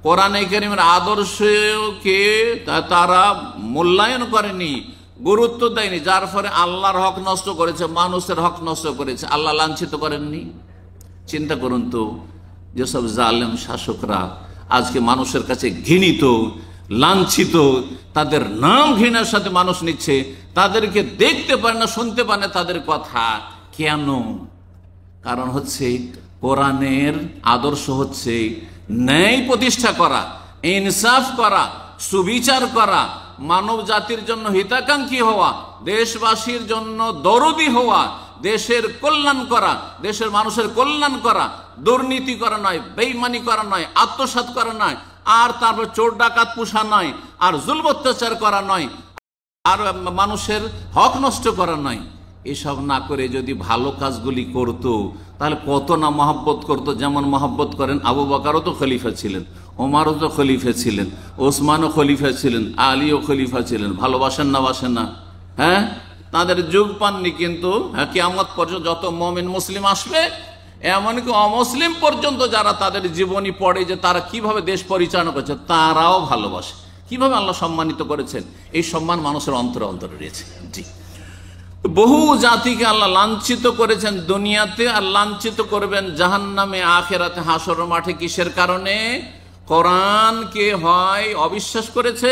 কোরআনে কারীমের আদর্শকে তারা মূল্যায়ন করেনি, গুরুত্ব দেয়নি, যার ফলে আল্লাহর হক নষ্ট করেছে, মানুষের হক নষ্ট করেছে, আল্লাহ লাঞ্ছিত করেননি। চিন্তা করুন তো, যেসব জালেম শাসকরা আজকে মানুষের কাছে ঘৃণিত, লাঞ্ছিত, তাদের নাম ঘৃণার সাথে মানুষ নিচ্ছে, তাদেরকে দেখতে পারে না, শুনতে পারে না তাদের কথা। কেন? কারণ হচ্ছে কোরআনের আদর্শ হচ্ছে ন্যায় প্রতিষ্ঠা করা, ইনসাফ করা, সুবিচার করা, মানব জাতির জন্য হিতাকাঙ্ক্ষী হওয়া, দেশবাসীর জন্য দরদি হওয়া, দেশের কল্যাণ করা, দেশের মানুষের কল্যাণ করা, দুর্নীতি করা নয়, বেঈমানি করা নয়, আত্মসাৎ করা নয়, আর তারপর চোর ডাকাত পোষা নয়, আর জুলম অত্যাচার করা নয়, আর মানুষের হক নষ্ট করা নয়। এসব না করে যদি ভালো কাজগুলি করত তাহলে কত না মহব্বত করত। যেমন মহব্বত করেন, আবু বকরও তো খলিফা ছিলেন, ওমরও তো খলিফা ছিলেন, ওসমানও খলিফা ছিলেন, আলীও খলিফা ছিলেন। ভালোবাসেন না বাসেন না? হ্যাঁ, তাদের যুগ পাননি, কিন্তু কিয়ামত পর্যন্ত যত মুমিন মুসলিম আসবে, এমনকি অমুসলিম পর্যন্ত যারা তাদের জীবনী পড়ে যে তারা কিভাবে দেশ পরিচালনা করছে, তারাও ভালোবাসে। কিভাবে আল্লাহ সম্মানিত করেছেন, এই সম্মান মানুষের অন্তরে অন্তরে রয়েছে। জি, বহু জাতিকে আল্লাহ লাঞ্ছিত করেছেন দুনিয়াতে, আর লাঞ্ছিত করবেন জাহান্নামে, আখিরাতে, হাসরের মাঠে। কিসের কারণে? কোরআনকে হয় অবিশ্বাস করেছে,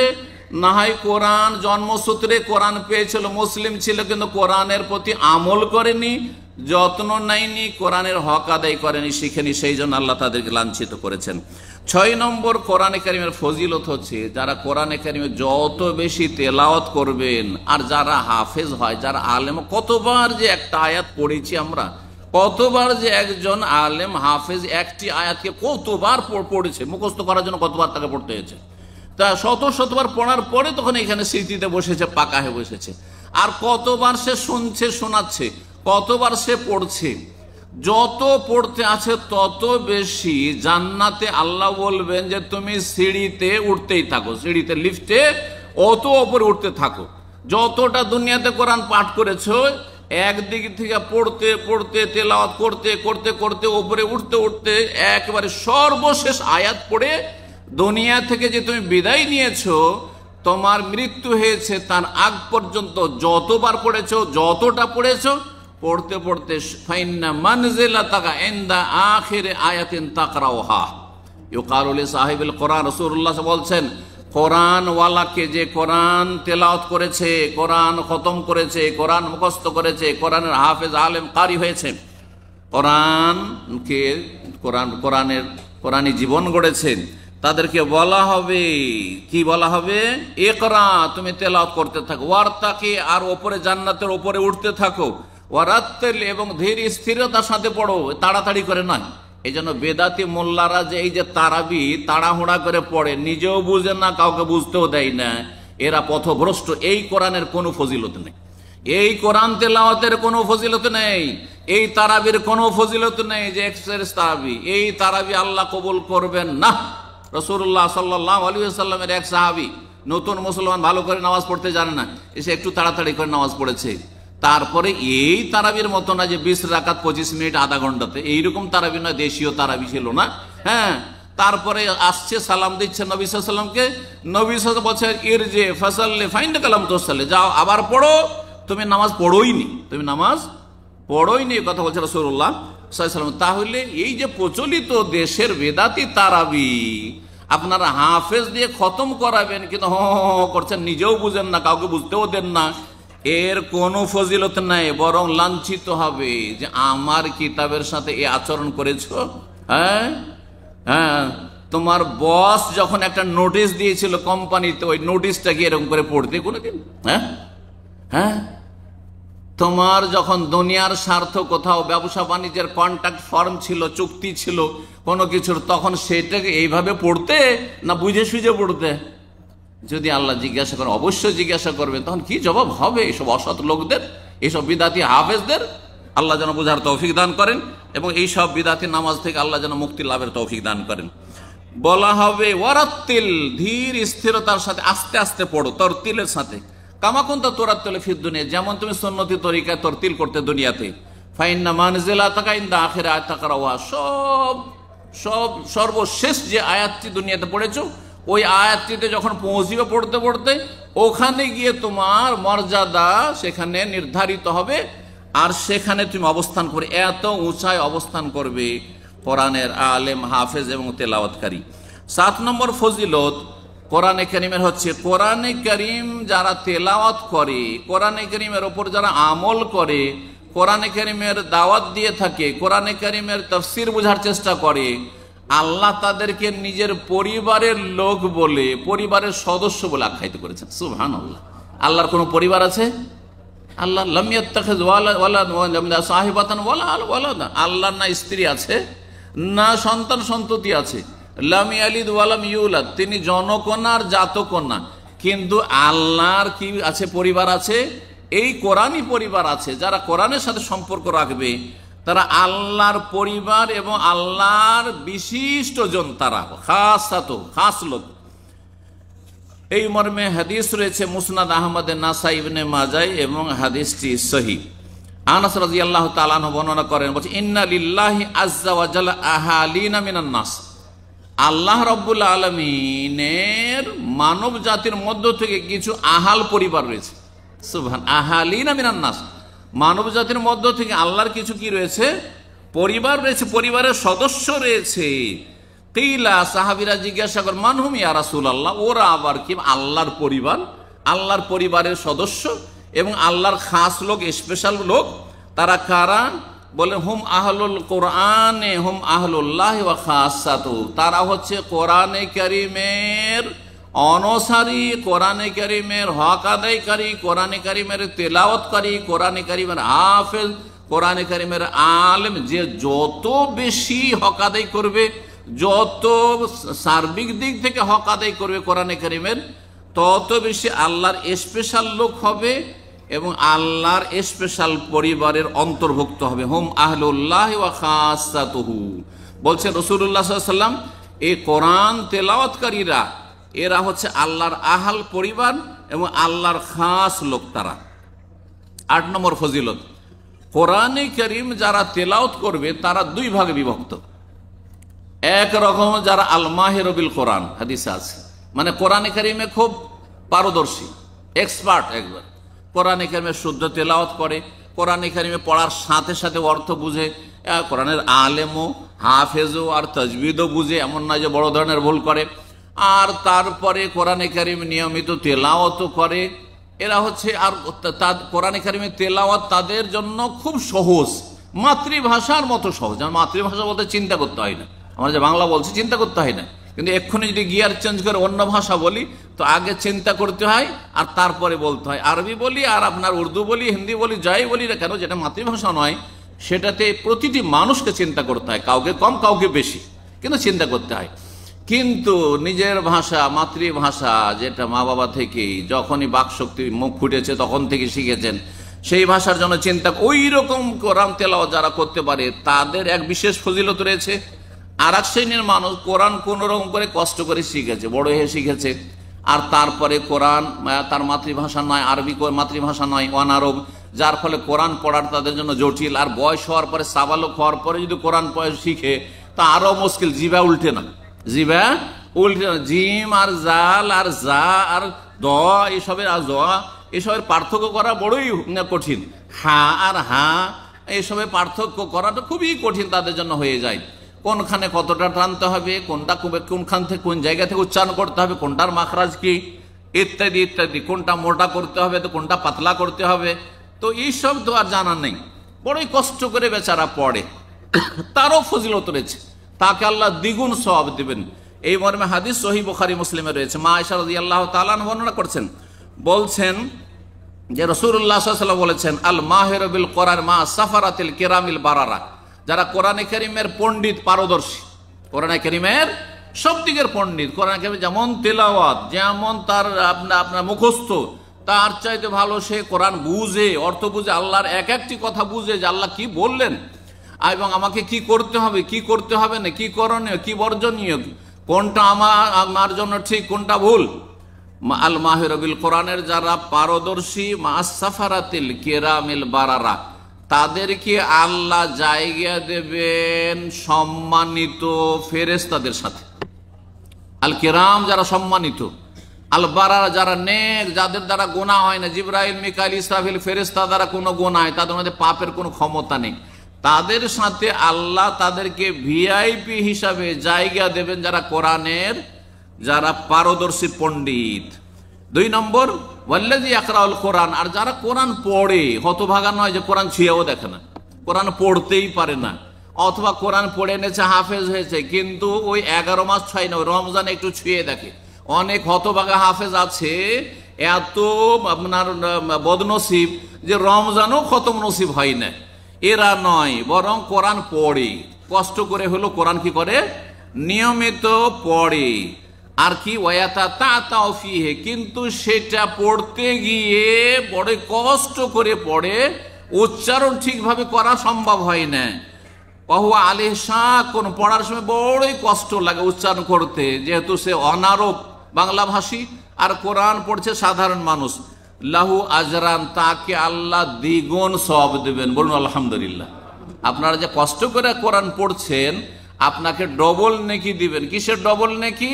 না হয় কোরআন জন্মসূত্রে কোরআন পেয়েছিল, মুসলিম ছিল, কিন্তু কোরআনের প্রতি আমল করেনি, যত্ন নেয়নি, কোরআনের হক আদায় করেনি, শিখেনি, সেই জন্য আল্লাহ তাদেরকে লাঞ্ছিত করেছেন। 6 নম্বর কোরআনে কারিমের ফজিলত হচ্ছে, যারা কোরআনে কারিমে যত বেশি তেলাওয়াত করবেন, আর যারা হাফেজ হয়, যারা আলেম, কতবার যে একটা আয়াত পড়েছি আমরা, কতবার যে একজন আলেম হাফেজ একটি আয়াতকে কতবার পড়েছে, মুখস্থ করার জন্য কতবার তাকে পড়তে হয়েছে, তা শতবার পড়ার পরে তখন এখানে স্মৃতিতে বসেছে, পাকা হয়ে বসেছে। আর কতবার সে শুনছে, শোনাচ্ছে, কতবার সে পড়ছে। যত পড়তে আছে তত বেশি জান্নাতে আল্লাহ বলবেন যে তুমি সিঁড়িতে উঠতেই থাকো, সিঁড়িতে, লিফটে অত ওপরে উঠতে থাকো। যতটা দুনিয়াতে কোরআন পাঠ করেছো, একদিক থেকে পড়তে পড়তে, তেলাওয়াত করতে করতে করতে, ওপরে উঠতে উঠতে, একেবারে সর্বশেষ আয়াত পড়ে দুনিয়া থেকে যে তুমি বিদায় নিয়েছো, তোমার মৃত্যু হয়েছে তার আগ পর্যন্ত যতবার পড়েছো, যতটা পড়েছো, পড়তে পড়তে ফাইন্না মানজিলাতাকা ইনদা আখিরি আয়াতিন তাকরাউহা ইউকালু লিসাহিবিল কোরআন। রাসূলুল্লাহ বলছেন, কোরআন ওয়ালাকে, যে কোরআন তেলাওয়াত করেছে, কোরআন খতম করেছে, কোরআন মুখস্থ করেছে, কোরআনের হাফেজ, আলেম, কারি হয়েছে, কোরআনকে, কোরআনী জীবন গড়েছেন, তাদেরকে বলা হবে, কি বলা হবে? ইকরা, তুমি তেলাওয়াত করতে থাকো, ওয়ারতাকি, আর ওপরে জান্নাতের ওপরে উঠতে থাকো, ওয়ারাত্তিল, এবং ধীর স্থিরতার সাথে পড়ো, তাড়াতাড়ি করে নয়। এই জন্য বেদাতি মোল্লারা যে এই যে তারাবি তাড়াহুড়া করে পড়ে, নিজেও বুঝে না, কাউকে বুঝতেও দেয় না, এরা পথভ্রষ্ট। এই কোরআনের কোনো ফজিলত নেই, এই কোরআন তেলাওয়াতের কোনো ফজিলত নেই, এই তারাবির কোনো ফজিলত নেই। যে এক্সপ্রেস তারাবি, এই তারাবি আল্লাহ কবুল করবেন না। রাসূলুল্লাহ সাল্লাল্লাহু আলাইহি ওয়াসাল্লামের এক সাহাবী, নতুন মুসলমান, ভালো করে নামাজ পড়তে জানে না, এসে একটু তাড়াতাড়ি করে নামাজ পড়েছে। তারপরে এই তারাবির মতো না যে 20 রাকাত 25 মিনিট, আধা ঘন্টাতে, এইরকম তারাবি নয়, দেশীয় তারাবি ছিল না। হ্যাঁ, তারপরে আসছে, সালাম দিচ্ছে নবী সাল্লাল্লাহু আলাইহি ওয়াসাল্লামকে, নবী সাল্লাল্লাহু আলাইহি ওয়াসাল্লাম বলছেন, ইরজি ফাসাল্লি ফাইন্নাকা লাম তুসাল্লি, যাও আবার পড়ো, তুমি নামাজ পড়োইনি, তুমি নামাজ পড়োইনি, এই কথা বলছে রাসূলুল্লাহ সাল্লাল্লাহু আলাইহি ওয়াসাল্লাম। তাহলে এই যে প্রচলিত দেশের বেদাতি তারাবি, আপনারা হাফেজ দিয়ে খতম করাবেন, কিন্তু হ করছেন, নিজেও বুঝেন না, কাউকে বুঝতেও দেন না, এর কোনো ফজিলত নাই, বরং লাঞ্ছিত হবে যে আমার কিতাবের সাথে এই আচরণ করেছো। হ্যাঁ হ্যাঁ, তোমার বস যখন একটা নোটিশ দিয়েছিল কোম্পানিতে, ওই নোটিশটা কি এরকম করে পড়তে কোনোদিন? হ্যাঁ হ্যাঁ, তোমার যখন দুনিয়ার স্বার্থ কোথাও ব্যবসা বাণিজ্যের কন্ট্রাক্ট ফর্ম ছিল, চুক্তি ছিল কোনো কিছুর, তখন সেটাকে এইভাবে পড়তে না বুঝে সুঝে পড়তে? যদি আল্লাহ জিজ্ঞাসা করেন, অবশ্যই জিজ্ঞাসা করবেন, তখন কি জবাব হবে এসব অসৎ লোকদের, এইসব বিদাতি হাফেজদের? আল্লাহ যেন বোঝার তৌফিক দান করেন, এবং এই সব বিদাতি নামাজ থেকে আল্লাহ যেন মুক্তি লাভের তৌফিক দান করেন। বলা হবে ওয়ারাত্তিল, ধীর স্থিরতার সাথে আস্তে আস্তে পড়ো, তরতিলের সাথে, কামাকুনতা তুরাত্তিল ফিদ দুনিয়া, যেমন তুমি সুন্নতি তরিকায় তরতিল করতে দুনিয়াতে। ফাইন্না মানজিলাতাকা ইনদা আখিরি আয়াতিন তাকরাউহা, সর্বশেষ যে আয়াতটি দুনিয়াতে পড়েছো, ওই আয়াতটিতে যখন পৌঁছিবে পড়তে পড়তে, ওখানে গিয়ে তোমার মর্যাদা সেখানে নির্ধারিত হবে, আর সেখানে তুমি অবস্থান করে এত উঁচায় অবস্থান করবে কোরআনের আলেম, হাফেজ এবং তেলাওয়াতকারী। 7 নম্বর ফজিলত কোরআনে কারীমের হচ্ছে, কোরআনে কারীম যারা তেলাওয়াত করে, কোরআনে কারীমের ওপর যারা আমল করে, কোরআনে কারীমের দাওয়াত দিয়ে থাকে, কোরআনে কারীমের তাফসীর বোঝার চেষ্টা করে, আল্লাহ তাদেরকে নিজের পরিবারের লোক বলে, পরিবারের সদস্য বলে আখ্যায়িত করেছেন। সুবহানাল্লাহ। আল্লাহর কোনো পরিবার আছে? আল্লাহ লাম ইয়াত্তাখিজ ওয়ালাদা সাহিবাতান ওয়ালাদা, আল্লাহর না স্ত্রী আছে না সন্তান সন্ততি আছে। লাম ইয়ালিদ ওয়ালাম ইউলাদ, তিনি জনকন্যা আর জাতকন্যা। কিন্তু আল্লাহর কি আছে? পরিবার আছে। এই কোরআনই পরিবার আছে। যারা কোরআনের সাথে সম্পর্ক রাখবে তারা আল্লাহর পরিবার এবং আল্লাহর বিশিষ্ট জন, তারা খাস লোক। এই মর্মে হাদিস রয়েছে মুসনাদ আহমদে, নাসাই, ইবনে মাজাহ এবং হাদিসটি সহিহ। আনাস রাদিয়াল্লাহু তাআলা আনহু বর্ণনা করেন, বলছে ইন্না লিল্লাহি আযজা ওয়া জাল্লা আহালিনা মিনান নাস, আল্লাহ রাব্বুল আলামিনের মানব জাতির মধ্য থেকে কিছু আহাল পরিবার রয়েছে। সুবহান, আহালিনা মিনান নাস, মানব জাতির মধ্য থেকে আল্লাহর কিছু কি রয়েছে? পরিবার রয়েছে, পরিবারের সদস্য রয়েছে। কিলা, সাহাবীরা জিজ্ঞাসা করেন মানহুম ইয়া রাসূলুল্লাহ, ওরা আবার কি? আল্লাহর পরিবার, আল্লাহর পরিবারের সদস্য এবং আল্লাহর খাস লোক, স্পেশাল লোক। তারা কারা? বলে হুম আহলুল কোরআনে হুম আহলুল্লাহ ওয়া খাসাতু, তারা হচ্ছে কোরআনে কারীমের অনুসারী, কোরআনে কারীমের হক আদায়কারী, কোরআনে কারীমের তেলাওয়াতকারী, কোরআনে কারীমের হাফেজ, কোরআনে কারীমের আলেম। যে যত বেশি হক আদায় করবে, যত সার্বিক দিক থেকে হক আদায় করবে কোরআনে কারীমের, তত বেশি আল্লাহর স্পেশাল লোক হবে এবং আল্লাহর স্পেশাল পরিবারের অন্তর্ভুক্ত হবে। হুম আহলুল্লাহ ওয়া খাসাতুহু, বলছেন রাসূলুল্লাহ সাল্লাল্লাহু আলাইহি ওয়াসাল্লাম, এই কোরআন তেলাওয়াতকারীরা এরা হচ্ছে আল্লাহর আহাল পরিবার এবং আল্লাহর খাস লোক তারা। 8 নম্বর ফজিলত, কোরআনে কারীম যারা তেলাওয়াত করবে তারা দুই ভাগে বিভক্ত। এক রকম যারা আল মাহির বিল কোরআন, হাদিসে আছে, মানে কোরআনে কারীমে খুব পারদর্শী, এক্সপার্ট, একবার কোরআনে কারীমে শুদ্ধ তেলাওয়াত করে, কোরআনে কারীমে পড়ার সাথে সাথে অর্থ বুঝে, কোরআনের আলেমও হাফেজও আর তাজবিদও বুঝে, এমন নয় যে বড় ধরনের ভুল করে। আর তারপরে কোরআনে কারীম নিয়মিত তেলাওয়াতও করে। এরা হচ্ছে, আর কোরআনে কারীমের তেলাওয়াত তাদের জন্য খুব সহজ, মাতৃভাষার মতো সহজ। যেমন মাতৃভাষা বলতে চিন্তা করতে হয় না, আমরা যে বাংলা বলছি চিন্তা করতে হয় না, কিন্তু এক্ষুনি যদি গিয়ার চেঞ্জ করে অন্য ভাষা বলি তো আগে চিন্তা করতে হয় আর তারপরে বলতে হয়। আরবি বলি আর আপনার উর্দু বলি, হিন্দি বলি, যাই বলি না কেন, যেটা মাতৃভাষা নয় সেটাতে প্রতিটি মানুষকে চিন্তা করতে হয়, কাউকে কম কাউকে বেশি, কিন্তু চিন্তা করতে হয়। কিন্তু নিজের ভাষা, মাতৃভাষা, যেটা মা বাবা থেকেই যখনই বাকশক্তি মুখ ফুটেছে তখন থেকে শিখেছেন, সেই ভাষার জন্য চিন্তা, ওই রকম কোরআন তেলাওয়াত যারা করতে পারে তাদের এক বিশেষ ফজিলত রয়েছে। আর এক শ্রেণীর মানুষ কোরআন কোন রকম করে কষ্ট করে শিখেছে, বড় হয়ে শিখেছে, আর তারপরে কোরআন তার মাতৃভাষা নয়, আরবি মাতৃভাষা নয়, অনারব, যার ফলে কোরআন পড়ার তাদের জন্য জটিল। আর বয়স হওয়ার পরে, সাবালক হওয়ার পরে যদি কোরআন শিখে তা আরো মুশকিল, জিবা উল্টে না, জিবা উল্টে না, জিম আর জাল আর জা আর দ, এইসবের আর জ, এসবের পার্থক্য করা বড়ই কঠিন। হা আর হা, এইসবের পার্থক্য করাটা খুবই কঠিন তাদের জন্য হয়ে যায়। কোনখানে কতটা টানতে হবে, কোনটা কোনখান থেকে কোন জায়গা থেকে উচ্চারণ করতে হবে, কোনটার মাখরাজ কি, ইত্যাদি ইত্যাদি, কোনটা মোটা করতে হবে তো কোনটা পাতলা করতে হবে, তো এইসব তো আর জানা নেই। বড়ই কষ্ট করে বেচারা পড়ে, তারও ফজিলত রয়েছে, তাকে আল্লাহ দ্বিগুণ সওয়াব দিবেন। এই মর্মে হাদিস সহিহ বুখারী মুসলিমে রয়েছে। মা আয়েশা রাদিয়াল্লাহু তাআলা বর্ণনা করছেন, বলছেন যে রাসূলুল্লাহ সাল্লাল্লাহু আলাইহি ওয়াসাল্লাম বলেছেন, আল মাহিরু বিল কোরআন মা সাফারাতিল কিরামিল বারারা, যারা কোরআনে কারীমের পণ্ডিত, পারদর্শী, কোরআনে কারীমের সব দিকের পণ্ডিত, কোরআনে কারীম যেমন তেলাওয়াত, যেমন তার আপনার মুখস্থ, তার চাইতে ভালো সে কোরআন বুঝে, অর্থ বুঝে, আল্লাহর এক একটি কথা বুঝে যে আল্লাহ কি বললেন এবং আমাকে কি করতে হবে, কি করতে হবে না, কি করণীয়, কি বর্জনীয়, কোনটা আমার জন্য ঠিক, কোনটা ভুল। আল মাহির বিল কোরআনের যারা পারদর্শী, মা সাফারাতিল কিরামিল বারারা, তাদেরকে আল্লাহ জায়গা দেবেন সম্মানিত ফেরেশতাদের সাথে। আল কিরাম যারা সম্মানিত, আল বারারা যারা নেক, যাদের দ্বারা গুনাহ হয় না, জিবরাইল, মিকাইল, ইসরাফিল ফেরেশতা দ্বারা কোনো গুনাহ হয়, তাদের মধ্যে পাপের কোনো ক্ষমতা নেই, তাদের সাথে আল্লাহ তাদেরকে ভিআইপি হিসাবে জায়গা দেবেন যারা কোরআনের, যারা পারদর্শী পণ্ডিত। 2 নম্বর, ওয়াল্লাযী ইয়াকরাউল কোরআন, আর যারা কোরআন পড়ে, হতভাগা নয় যে কোরআন ছুঁয়েও দেখে না, কোরআন পড়তেই পারে না, অথবা কোরআন পড়ে এনেছে, হাফেজ হয়েছে, কিন্তু ওই 11 মাস ছয় না, রমজানে একটু ছুঁয়ে দেখে। অনেক হতভাগা হাফেজ আছে, এত আপনার বদনসিব যে রমজানও খতম নসিব হয় না। এরা নয়, বরং কোরআন পড়ে, কষ্ট করে হলো কোরআন কি করে, নিয়মিত পড়ে। আর কি ওয়াতাতাফিহে, কিন্তু সেটা পড়তে গিয়ে বড় কষ্ট করে পড়ে, উচ্চারণ ঠিকভাবে করা সম্ভব হয় না। ওয়াহুয়া আলাইহি শাক্কুন, পড়ার সময় বড়ই কষ্ট লাগে উচ্চারণ করতে, যেহেতু সে অনারব বাংলাভাষী আর কোরআন পড়ছে সাধারণ মানুষ। লাহু আজরান, তাকে আল্লাহ দ্বিগুণ সওয়াব দেবেন। বলুন আলহামদুলিল্লাহ। আপনারা যে কষ্ট করে কোরআন পড়ছেন, আপনাকে ডবল নেকি দিবেন। কিসের ডবল নেকি?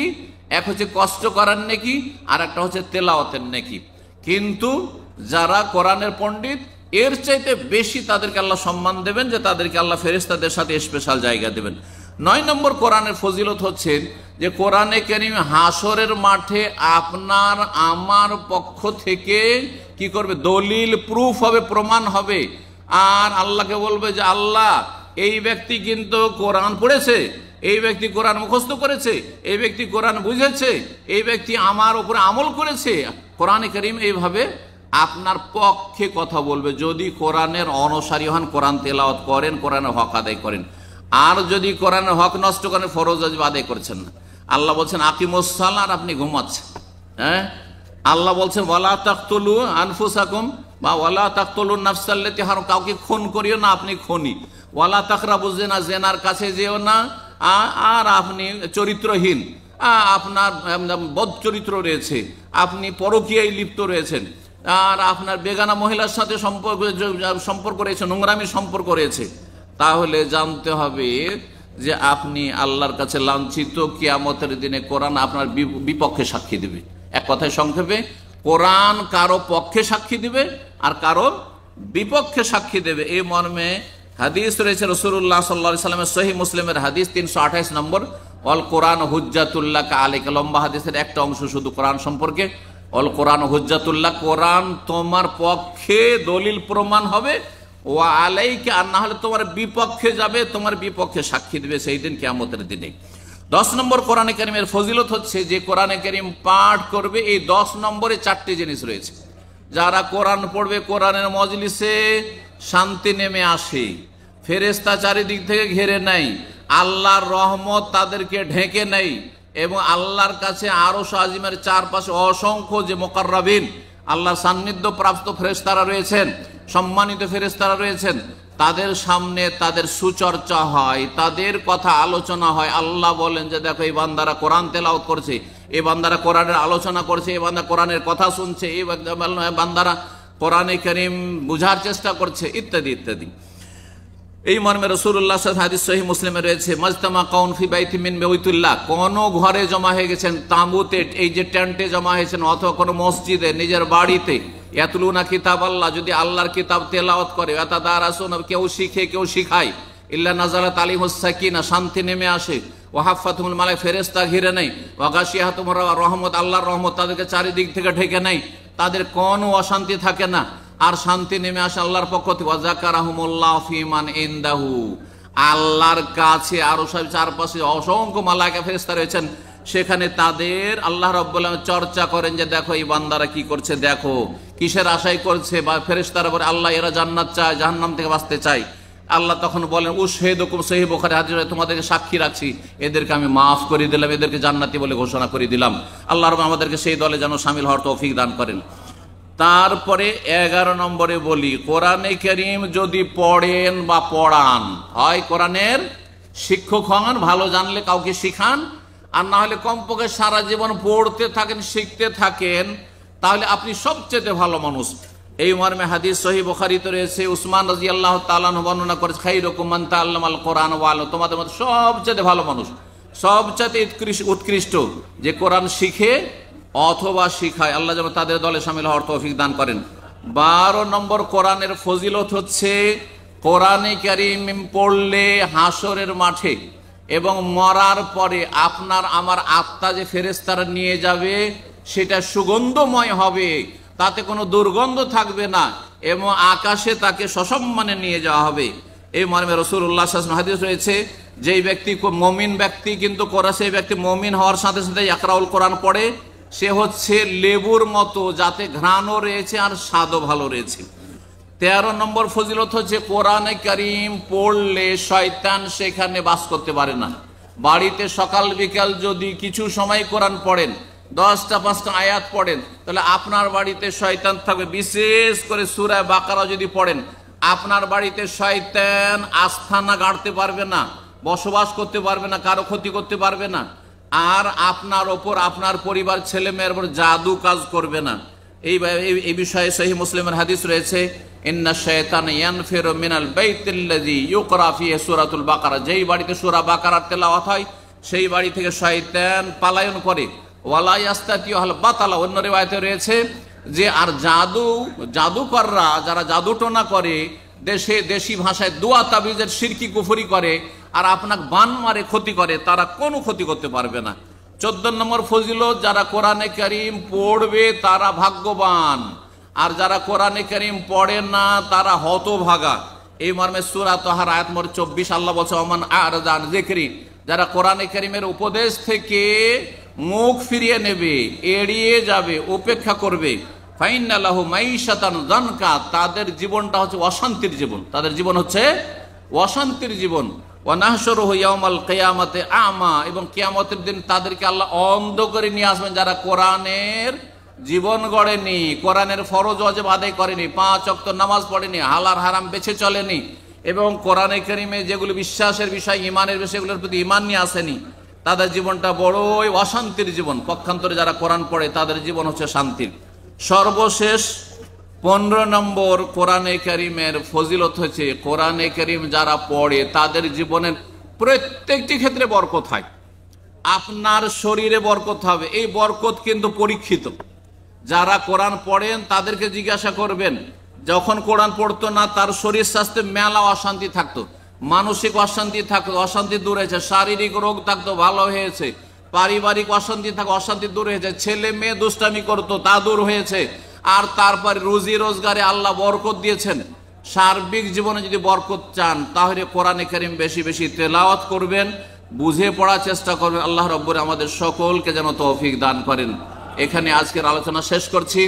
এক হচ্ছে কষ্ট করার নেকি, আর একটা হচ্ছে তেলাওয়াতের নেকি। কিন্তু যারা কোরআনের পণ্ডিত, এর চাইতে বেশি তাদেরকে আল্লাহ সম্মান দেবেন, যে তাদেরকে আল্লাহ ফেরেশতাদের সাথে স্পেশাল জায়গা দেবেন। 9 নম্বর কোরআনের ফজিলত হচ্ছে যে কোরআনে কারীম হাসরের মাঠে আপনার আমার পক্ষ থেকে কি করবে, দলিল প্রুফ হবে, প্রমাণ হবে। আর আল্লাহকে বলবে যে আল্লাহ, এই ব্যক্তি কিন্তু কোরআন পড়েছে, এই ব্যক্তি কোরআন মুখস্থ করেছে, এই ব্যক্তি কোরআন বুঝেছে, এই ব্যক্তি আমার উপরে আমল করেছে। কোরআনে কারীম এইভাবে আপনার পক্ষে কথা বলবে, যদি কোরআনের অনুসারী হন, কোরআন তেলাওয়াত করেন, কোরআনের হক আদায় করেন। আর যদি কোরআনের হক নষ্ট করেন, ফরজ ওয়াজিব আদায় করছেন না। আল্লাহ বলছেন আকিমুস সালাহ, আর আপনি ঘুমাচ্ছেন। হ্যাঁ, আল্লাহ বলছেন ওয়ালা তাকতুলু আনফুসাকুম, বা ওয়ালা তাকতুলু নাফসাল্লাতী হারাম, কাউকে খুন করিও না, আপনি খুনি। ওয়ালা তাকরাবুজ জিনা, জেনার কাছে যেও না। আর আপনি চরিত্রহীন, আপনার বদ চরিত্র রয়েছে, আপনি পরকীয়ায় লিপ্ত রয়েছেন, আর আপনার বেগানা মহিলার সাথে সম্পর্ক রয়েছে, নোংরামি সম্পর্ক রয়েছে, তাহলে জানতে হবে যে আপনি আল্লাহর কাছে লাঞ্ছিত। কিয়ামতের দিনে কোরআন আপনার বিপক্ষে সাক্ষী দিবে। এক কথায় সংক্ষেপে, কোরআন কারো পক্ষে সাক্ষী দিবে আর কারো বিপক্ষে সাক্ষী দেবে। এই মর্মে হাদিস রয়েছে রাসূলুল্লাহ সাল্লাল্লাহু আলাইহি সাল্লামের সহিহ মুসলিমের হাদিস 328 নম্বর, অল কোরআন হুজ্জাতুল্লাহ আলাইকা, লম্বা হাদিসের একটা অংশ শুধু কোরআন সম্পর্কে। অল কোরআন হুজ্জাতুল্লাহ, কোরআন তোমার পক্ষে দলিল প্রমাণ হবে, ওয়া আলাইকা, আর না হলে তোমার বিপক্ষে যাবে, তোমার বিপক্ষে সাক্ষী দেবে সেই দিন, কিয়ামতের দিনে। 10 নম্বর কোরআনে কারীমের ফজিলত হচ্ছে যে কোরআনে কারীম পাঠ করবে, এই 10 নম্বরে 4টি জিনিস রয়েছে। যারা কোরআন পড়বে, কোরআনের মজলিসে শান্তি নেমে আসে, ফেরেশতা চারিদিক থেকে ঘিরে নেয়, আল্লাহর রহমত তাদেরকে ঢেকে নেয়, এবং আল্লাহর কাছে আরশ আজিমের চারপাশে অসংখ্য যে মুকাররাবিন, আল্লাহর সান্নিধ্য প্রাপ্ত ফেরেশতারা রয়েছেন, সম্মানিত ফেরেশতারা রয়েছেন, তাদের সামনে তাদের সুচর্চা হয়, তাদের কথা আলোচনা হয়। আল্লাহ বলেন যে দেখো, এই বান্দারা কোরআন তেলাওয়াত করছে, এই বান্দারা কোরআনের আলোচনা করছে, এই বান্দা কোরআনের কথা শুনছে, এই বান্দারা কোরআনে কারীম বুঝার চেষ্টা করছে, ইত্যাদি ইত্যাদি। এই মর্মে রাসূলুল্লাহ সাল্লাল্লাহু আলাইহি ওয়াসাল্লাম হাদিস সহিহ মুসলিমে রয়েছে, মাজতামা কাউন ফি বাইতি মিন বাইতুল্লাহ, কোন ঘরে জমা হয়ে গেছেন, তাঁবুতে, এই যে টেন্টে জমা হয়েছেন, অথবা কোনো মসজিদে, নিজের বাড়িতে, ইয়াতলুনা কিতাব আল্লাহ, যদি আল্লাহর কিতাব তেলাওয়াত করে, ইয়াতাদারাসুনা, কেউ শিখে কেউ শিখায়, ইল্লা নাযালাত আলাইহিস সাকিনা, শান্তি নেমে আসে, ওয়া হাফাতুহুল মালায়েকা, ফেরেশতা ঘিরে নেয়, ওয়া গাশিয়াতুহুর রহমত, আল্লাহর রহমত তাদেরকে চারিদিক থেকে ঢেকে নেয়, তাদের কোনো অশান্তি থাকে না, আর শান্তি নেমে আসে আল্লাহর পক্ষ থেকে। ওয়া যাকারাহুমুল্লাহু ফিমান ইনদাহু, আল্লাহর কাছে আরো সব চারপাশে অসংখ্য মালায়েকা ফেরেশতা রয়েছেন, সেখানে তাদের আল্লাহ রাব্বুল আলামিন চর্চা করেন যে দেখো এই বান্দারা কি করছে, দেখো কিসের আশাই করছে। বা ফেরেশতারা বলে আল্লাহ এরা জান্নাত চায়, জাহান্নাম থেকে বাঁচতে চায়। আল্লাহ তখন বলেন উশহিদুকুম, সহিহ বুখারী হাদিস, তোমাদেরকে সাক্ষী রাখছি, এদেরকে আমি মাফ করে দিলাম, এদেরকে জান্নাতি বলে ঘোষণা করে দিলাম। আল্লাহ রাব্বুল আমাদেরকে সেই দলে যেন শামিল হওয়ার তৌফিক দান করেন। তারপরে 11 নম্বরে বলি, কোরআনে কারীম যদি পড়েন বা পড়ান, হয় কোরআনের শিক্ষক হন, ভালো জানলে কাউকে শিখান, আর না হলে কমপক্ষে সারা জীবন পড়তে থাকেন, শিখতে থাকেন, তাহলে আপনি সবচেয়ে ভালো মানুষ। এই মর্মে হাদিস সহিহ বুখারীতে রয়েছে, উসমান রাদিয়াল্লাহু তাআলা আনহু বর্ণনা করেছেন, খায়রুকুম মান তাআল্লামাল কোরআন ওয়া আল্লামা, তোমাদের মধ্যে সবচেয়ে ভালো মানুষ, সবচেয়ে উৎকৃষ্ট যে কোরআন শিখে অথবা শিখায়। আল্লাহ যেন তাদের দলে শামিল হওয়ার তৌফিক দান করেন। 12 নম্বর কোরআনের ফজিলত হচ্ছে, কোরআনে কারীম পড়লে হাসরের মাঠে এবং মরার পরে আপনার আমার আত্মা যে ফেরেশতারা নিয়ে যাবে, সেটা সুগন্ধময় হবে, তাতে কোনো দুর্গন্ধ থাকবে না, এবং আকাশে তাকে সসম্মানে নিয়ে যাওয়া হবে। এই মর্মে রাসূলুল্লাহ সাল্লাল্লাহু আলাইহি ওয়াসাল্লাম হাদিস রয়েছে, যেই ব্যক্তি মুমিন ব্যক্তি কিন্তু সেই ব্যক্তি মুমিন হওয়ার সাথে সাথে ইকরাউল কোরআন পড়ে, সে হচ্ছে লেবুর মতো, যাতে ঘ্রাণও রয়েছে আর স্বাদও ভালো রয়েছে। 13 নম্বর ফজিলত হচ্ছে কোরআনে কারীম পড়লে শয়তান সেখানে বাস করতে পারে না। বাড়িতে সকাল বিকাল যদি কিছু সময় কোরআন পড়েন, 10টা 5টা আয়াত পড়েন, তাহলে আপনার বাড়িতে শয়তান থাকবে। বিশেষ করে সূরা বাকারা যদি পড়েন, আপনার বাড়িতে শয়তান আস্থানা গাড়তে পারবে না, বসবাস করতে পারবে না, কারো ক্ষতি করতে পারবে না, আর আপনার ওপর আপনার পরিবার ছেলে মেয়ের উপর জাদু কাজ করবে না। এই বিষয়ে সহিহ মুসলিমের হাদিস রয়েছে, ইন্না শায়তানা ইয়ানফিরু মিনাল বাইতিল্লাযী ইউকরা ফীহি সূরাতুল বাকারা। যেই বাড়িতে সূরা বাকারার তেলাওয়াত হয় সেই বাড়ি থেকে শয়তান পলায়ন করে। ওয়ালা ইয়াস্তাতিউ আল বাতালা, অন্য রিওয়ায়াতে রয়েছে যে আর জাদুকররা যারা জাদুটোনা করে, দেশি ভাষায় দোয়া তাবিজের শিরকি কুফরি করে আর আপনাকে বান মারে ক্ষতি করে, তারা কোনো ক্ষতি করতে পারবে না। 14 নম্বর ফজিলত, যারা কোরআনে কারীম পড়বে তারা ভাগ্যবান, আর যারা কোরআনে কারীম পড়ে না তারা হতভাগা। এই মর্মে সূরা তাহার আয়াত নম্বর 24 আল্লাহ বলছে, ওমান আ'রাদা আন যিকরি, যারা কোরআনে কারীমের উপদেশ থেকে মুখ ফিরিয়ে নেবে, এড়িয়ে যাবে, উপেক্ষা করবে, ফাইন্না লাহু মাইশাতান যানকা, তাদের জীবনটা হচ্ছে অশান্তির জীবন, তাদের জীবন হচ্ছে অশান্তির জীবন। ওয়া নাহশুরুহু ইয়াওমাল কিয়ামাতি আমা, এবং কিয়ামতের দিন তাদেরকে আল্লাহ অন্ধ করে নিয়ে আসবেন যারা কোরআনের জীবন গড়েনি, কোরআনের ফরজ ওয়াজিব আদায় করেনি, 5 ওয়াক্ত নামাজ পড়েনি, হালাল হারাম বেছে চলেনি, এবং কোরআনে কারীমে যেগুলো বিশ্বাসের বিষয়, ঈমানের বিষয়গুলোর প্রতি ঈমান নিয়ে আসেনি, তাদের জীবনটা বড়ই অশান্তির জীবন। পক্ষান্তরে যারা কোরআন পড়ে তাদের জীবন হচ্ছে শান্তির। সর্বশেষ 15 নম্বর কোরআনে কারীমের ফজিলত হচ্ছে, কোরআনে কারীম যারা পড়ে তাদের জীবনের প্রত্যেকটি ক্ষেত্রে বরকত হয়। আপনার শরীরে বরকত হবে, এই বরকত কিন্তু পরীক্ষিত। যারা কোরআন পড়েন তাদেরকে জিজ্ঞাসা করবেন, যখন কোরআন পড়তো না তার শরীর স্বাস্থ্যে মেলা অশান্তি থাকতো, মানসিক অশান্তি থাকতো, অশান্তি দূর হয়েছে, শারীরিক রোগ থাকতো, ভালো হয়েছে, পারিবারিক অশান্তি থাকতো, অশান্তি দূর হয়েছে, ছেলে মেয়ে দুষ্টামি করতো, তা দূর হয়েছে, আর তারপরে রুজি রোজগারে আল্লাহ বরকত দিয়েছেন। সার্বিক জীবনে যদি বরকত চান তাহলে কোরআনে কারীম বেশি বেশি তেলাওয়াত করবেন, বুঝে পড়ার চেষ্টা করবেন। আল্লাহ রাব্বুল আমাদের সকলকে যেন তৌফিক দান করেন। এখানে আজকের আলোচনা শেষ করছি।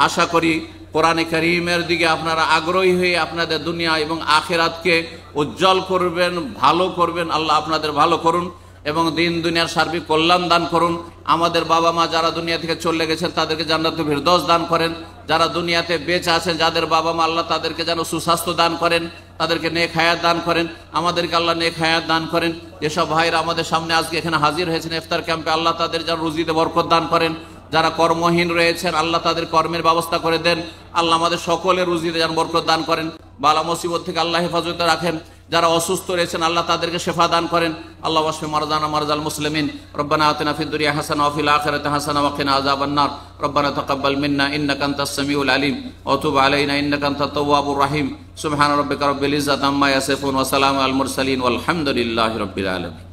আশা করি কোরআনে কারীমের দিকে আপনারা আগ্রহী হয়ে আপনাদের দুনিয়া এবং আখিরাতকে উজ্জ্বল করবেন, ভালো করবেন। আল্লাহ আপনাদের ভালো করুন এবং দিন দুনিয়ার সার্বিক কল্যাণ দান করুন। আমাদের বাবা মা যারা দুনিয়া থেকে চলে গেছেন তাদেরকে জান্নাতুল ফিরদৌস দান করেন। যারা দুনিয়াতে বেঁচে আছেন, যাদের বাবা মা, আল্লাহ তাদেরকে যেন সুস্বাস্থ্য দান করেন, তাদেরকে নেক হায়াত দান করেন। আমাদেরকে আল্লাহ নেক হায়াত দান করেন। যেসব ভাইরা আমাদের সামনে আজকে এখানে হাজির হয়েছেন ইফতার ক্যাম্পে, আল্লাহ তাদের যেন রুজিতে বরকত দান করেন। যারা কর্মহীন রয়েছেন আল্লাহ তাদের কর্মের ব্যবস্থা করে দেন। আল্লাহ আমাদের সকলের রুজিতে যেন বরকত দান করেন, বালা মুসিবত থেকে আল্লাহ হেফাজতে রাখেন। যারা অসুস্থ রয়েছেন আল্লাহ তাদেরকে শেফা দান করেন। আল্লাহ ওয়াশফি মারদানা মারদাল মুসলিমিন। রব্বানা আতিনা ফিদ দুনিয়া হাসানাহ ওয়া ফিল আখিরাতি হাসানাহ ওয়া কিনা আযাবান নার। রব্বানা তাকাব্বাল মিন্না ইন্নাকা আনতাস সামিউল আলিম ওয়া তুব আলাইনা ইন্নাকা আনতাত তাওয়াবুর রাহিম। সুবহানা রাব্বিকা রাব্বিল ইজ্জাতি আম্মা ইয়াসিফুন ওয়া সালামুন আলাল মুরসালিন ওয়াল হামদুলিল্লাহি রাব্বিল আলামিন।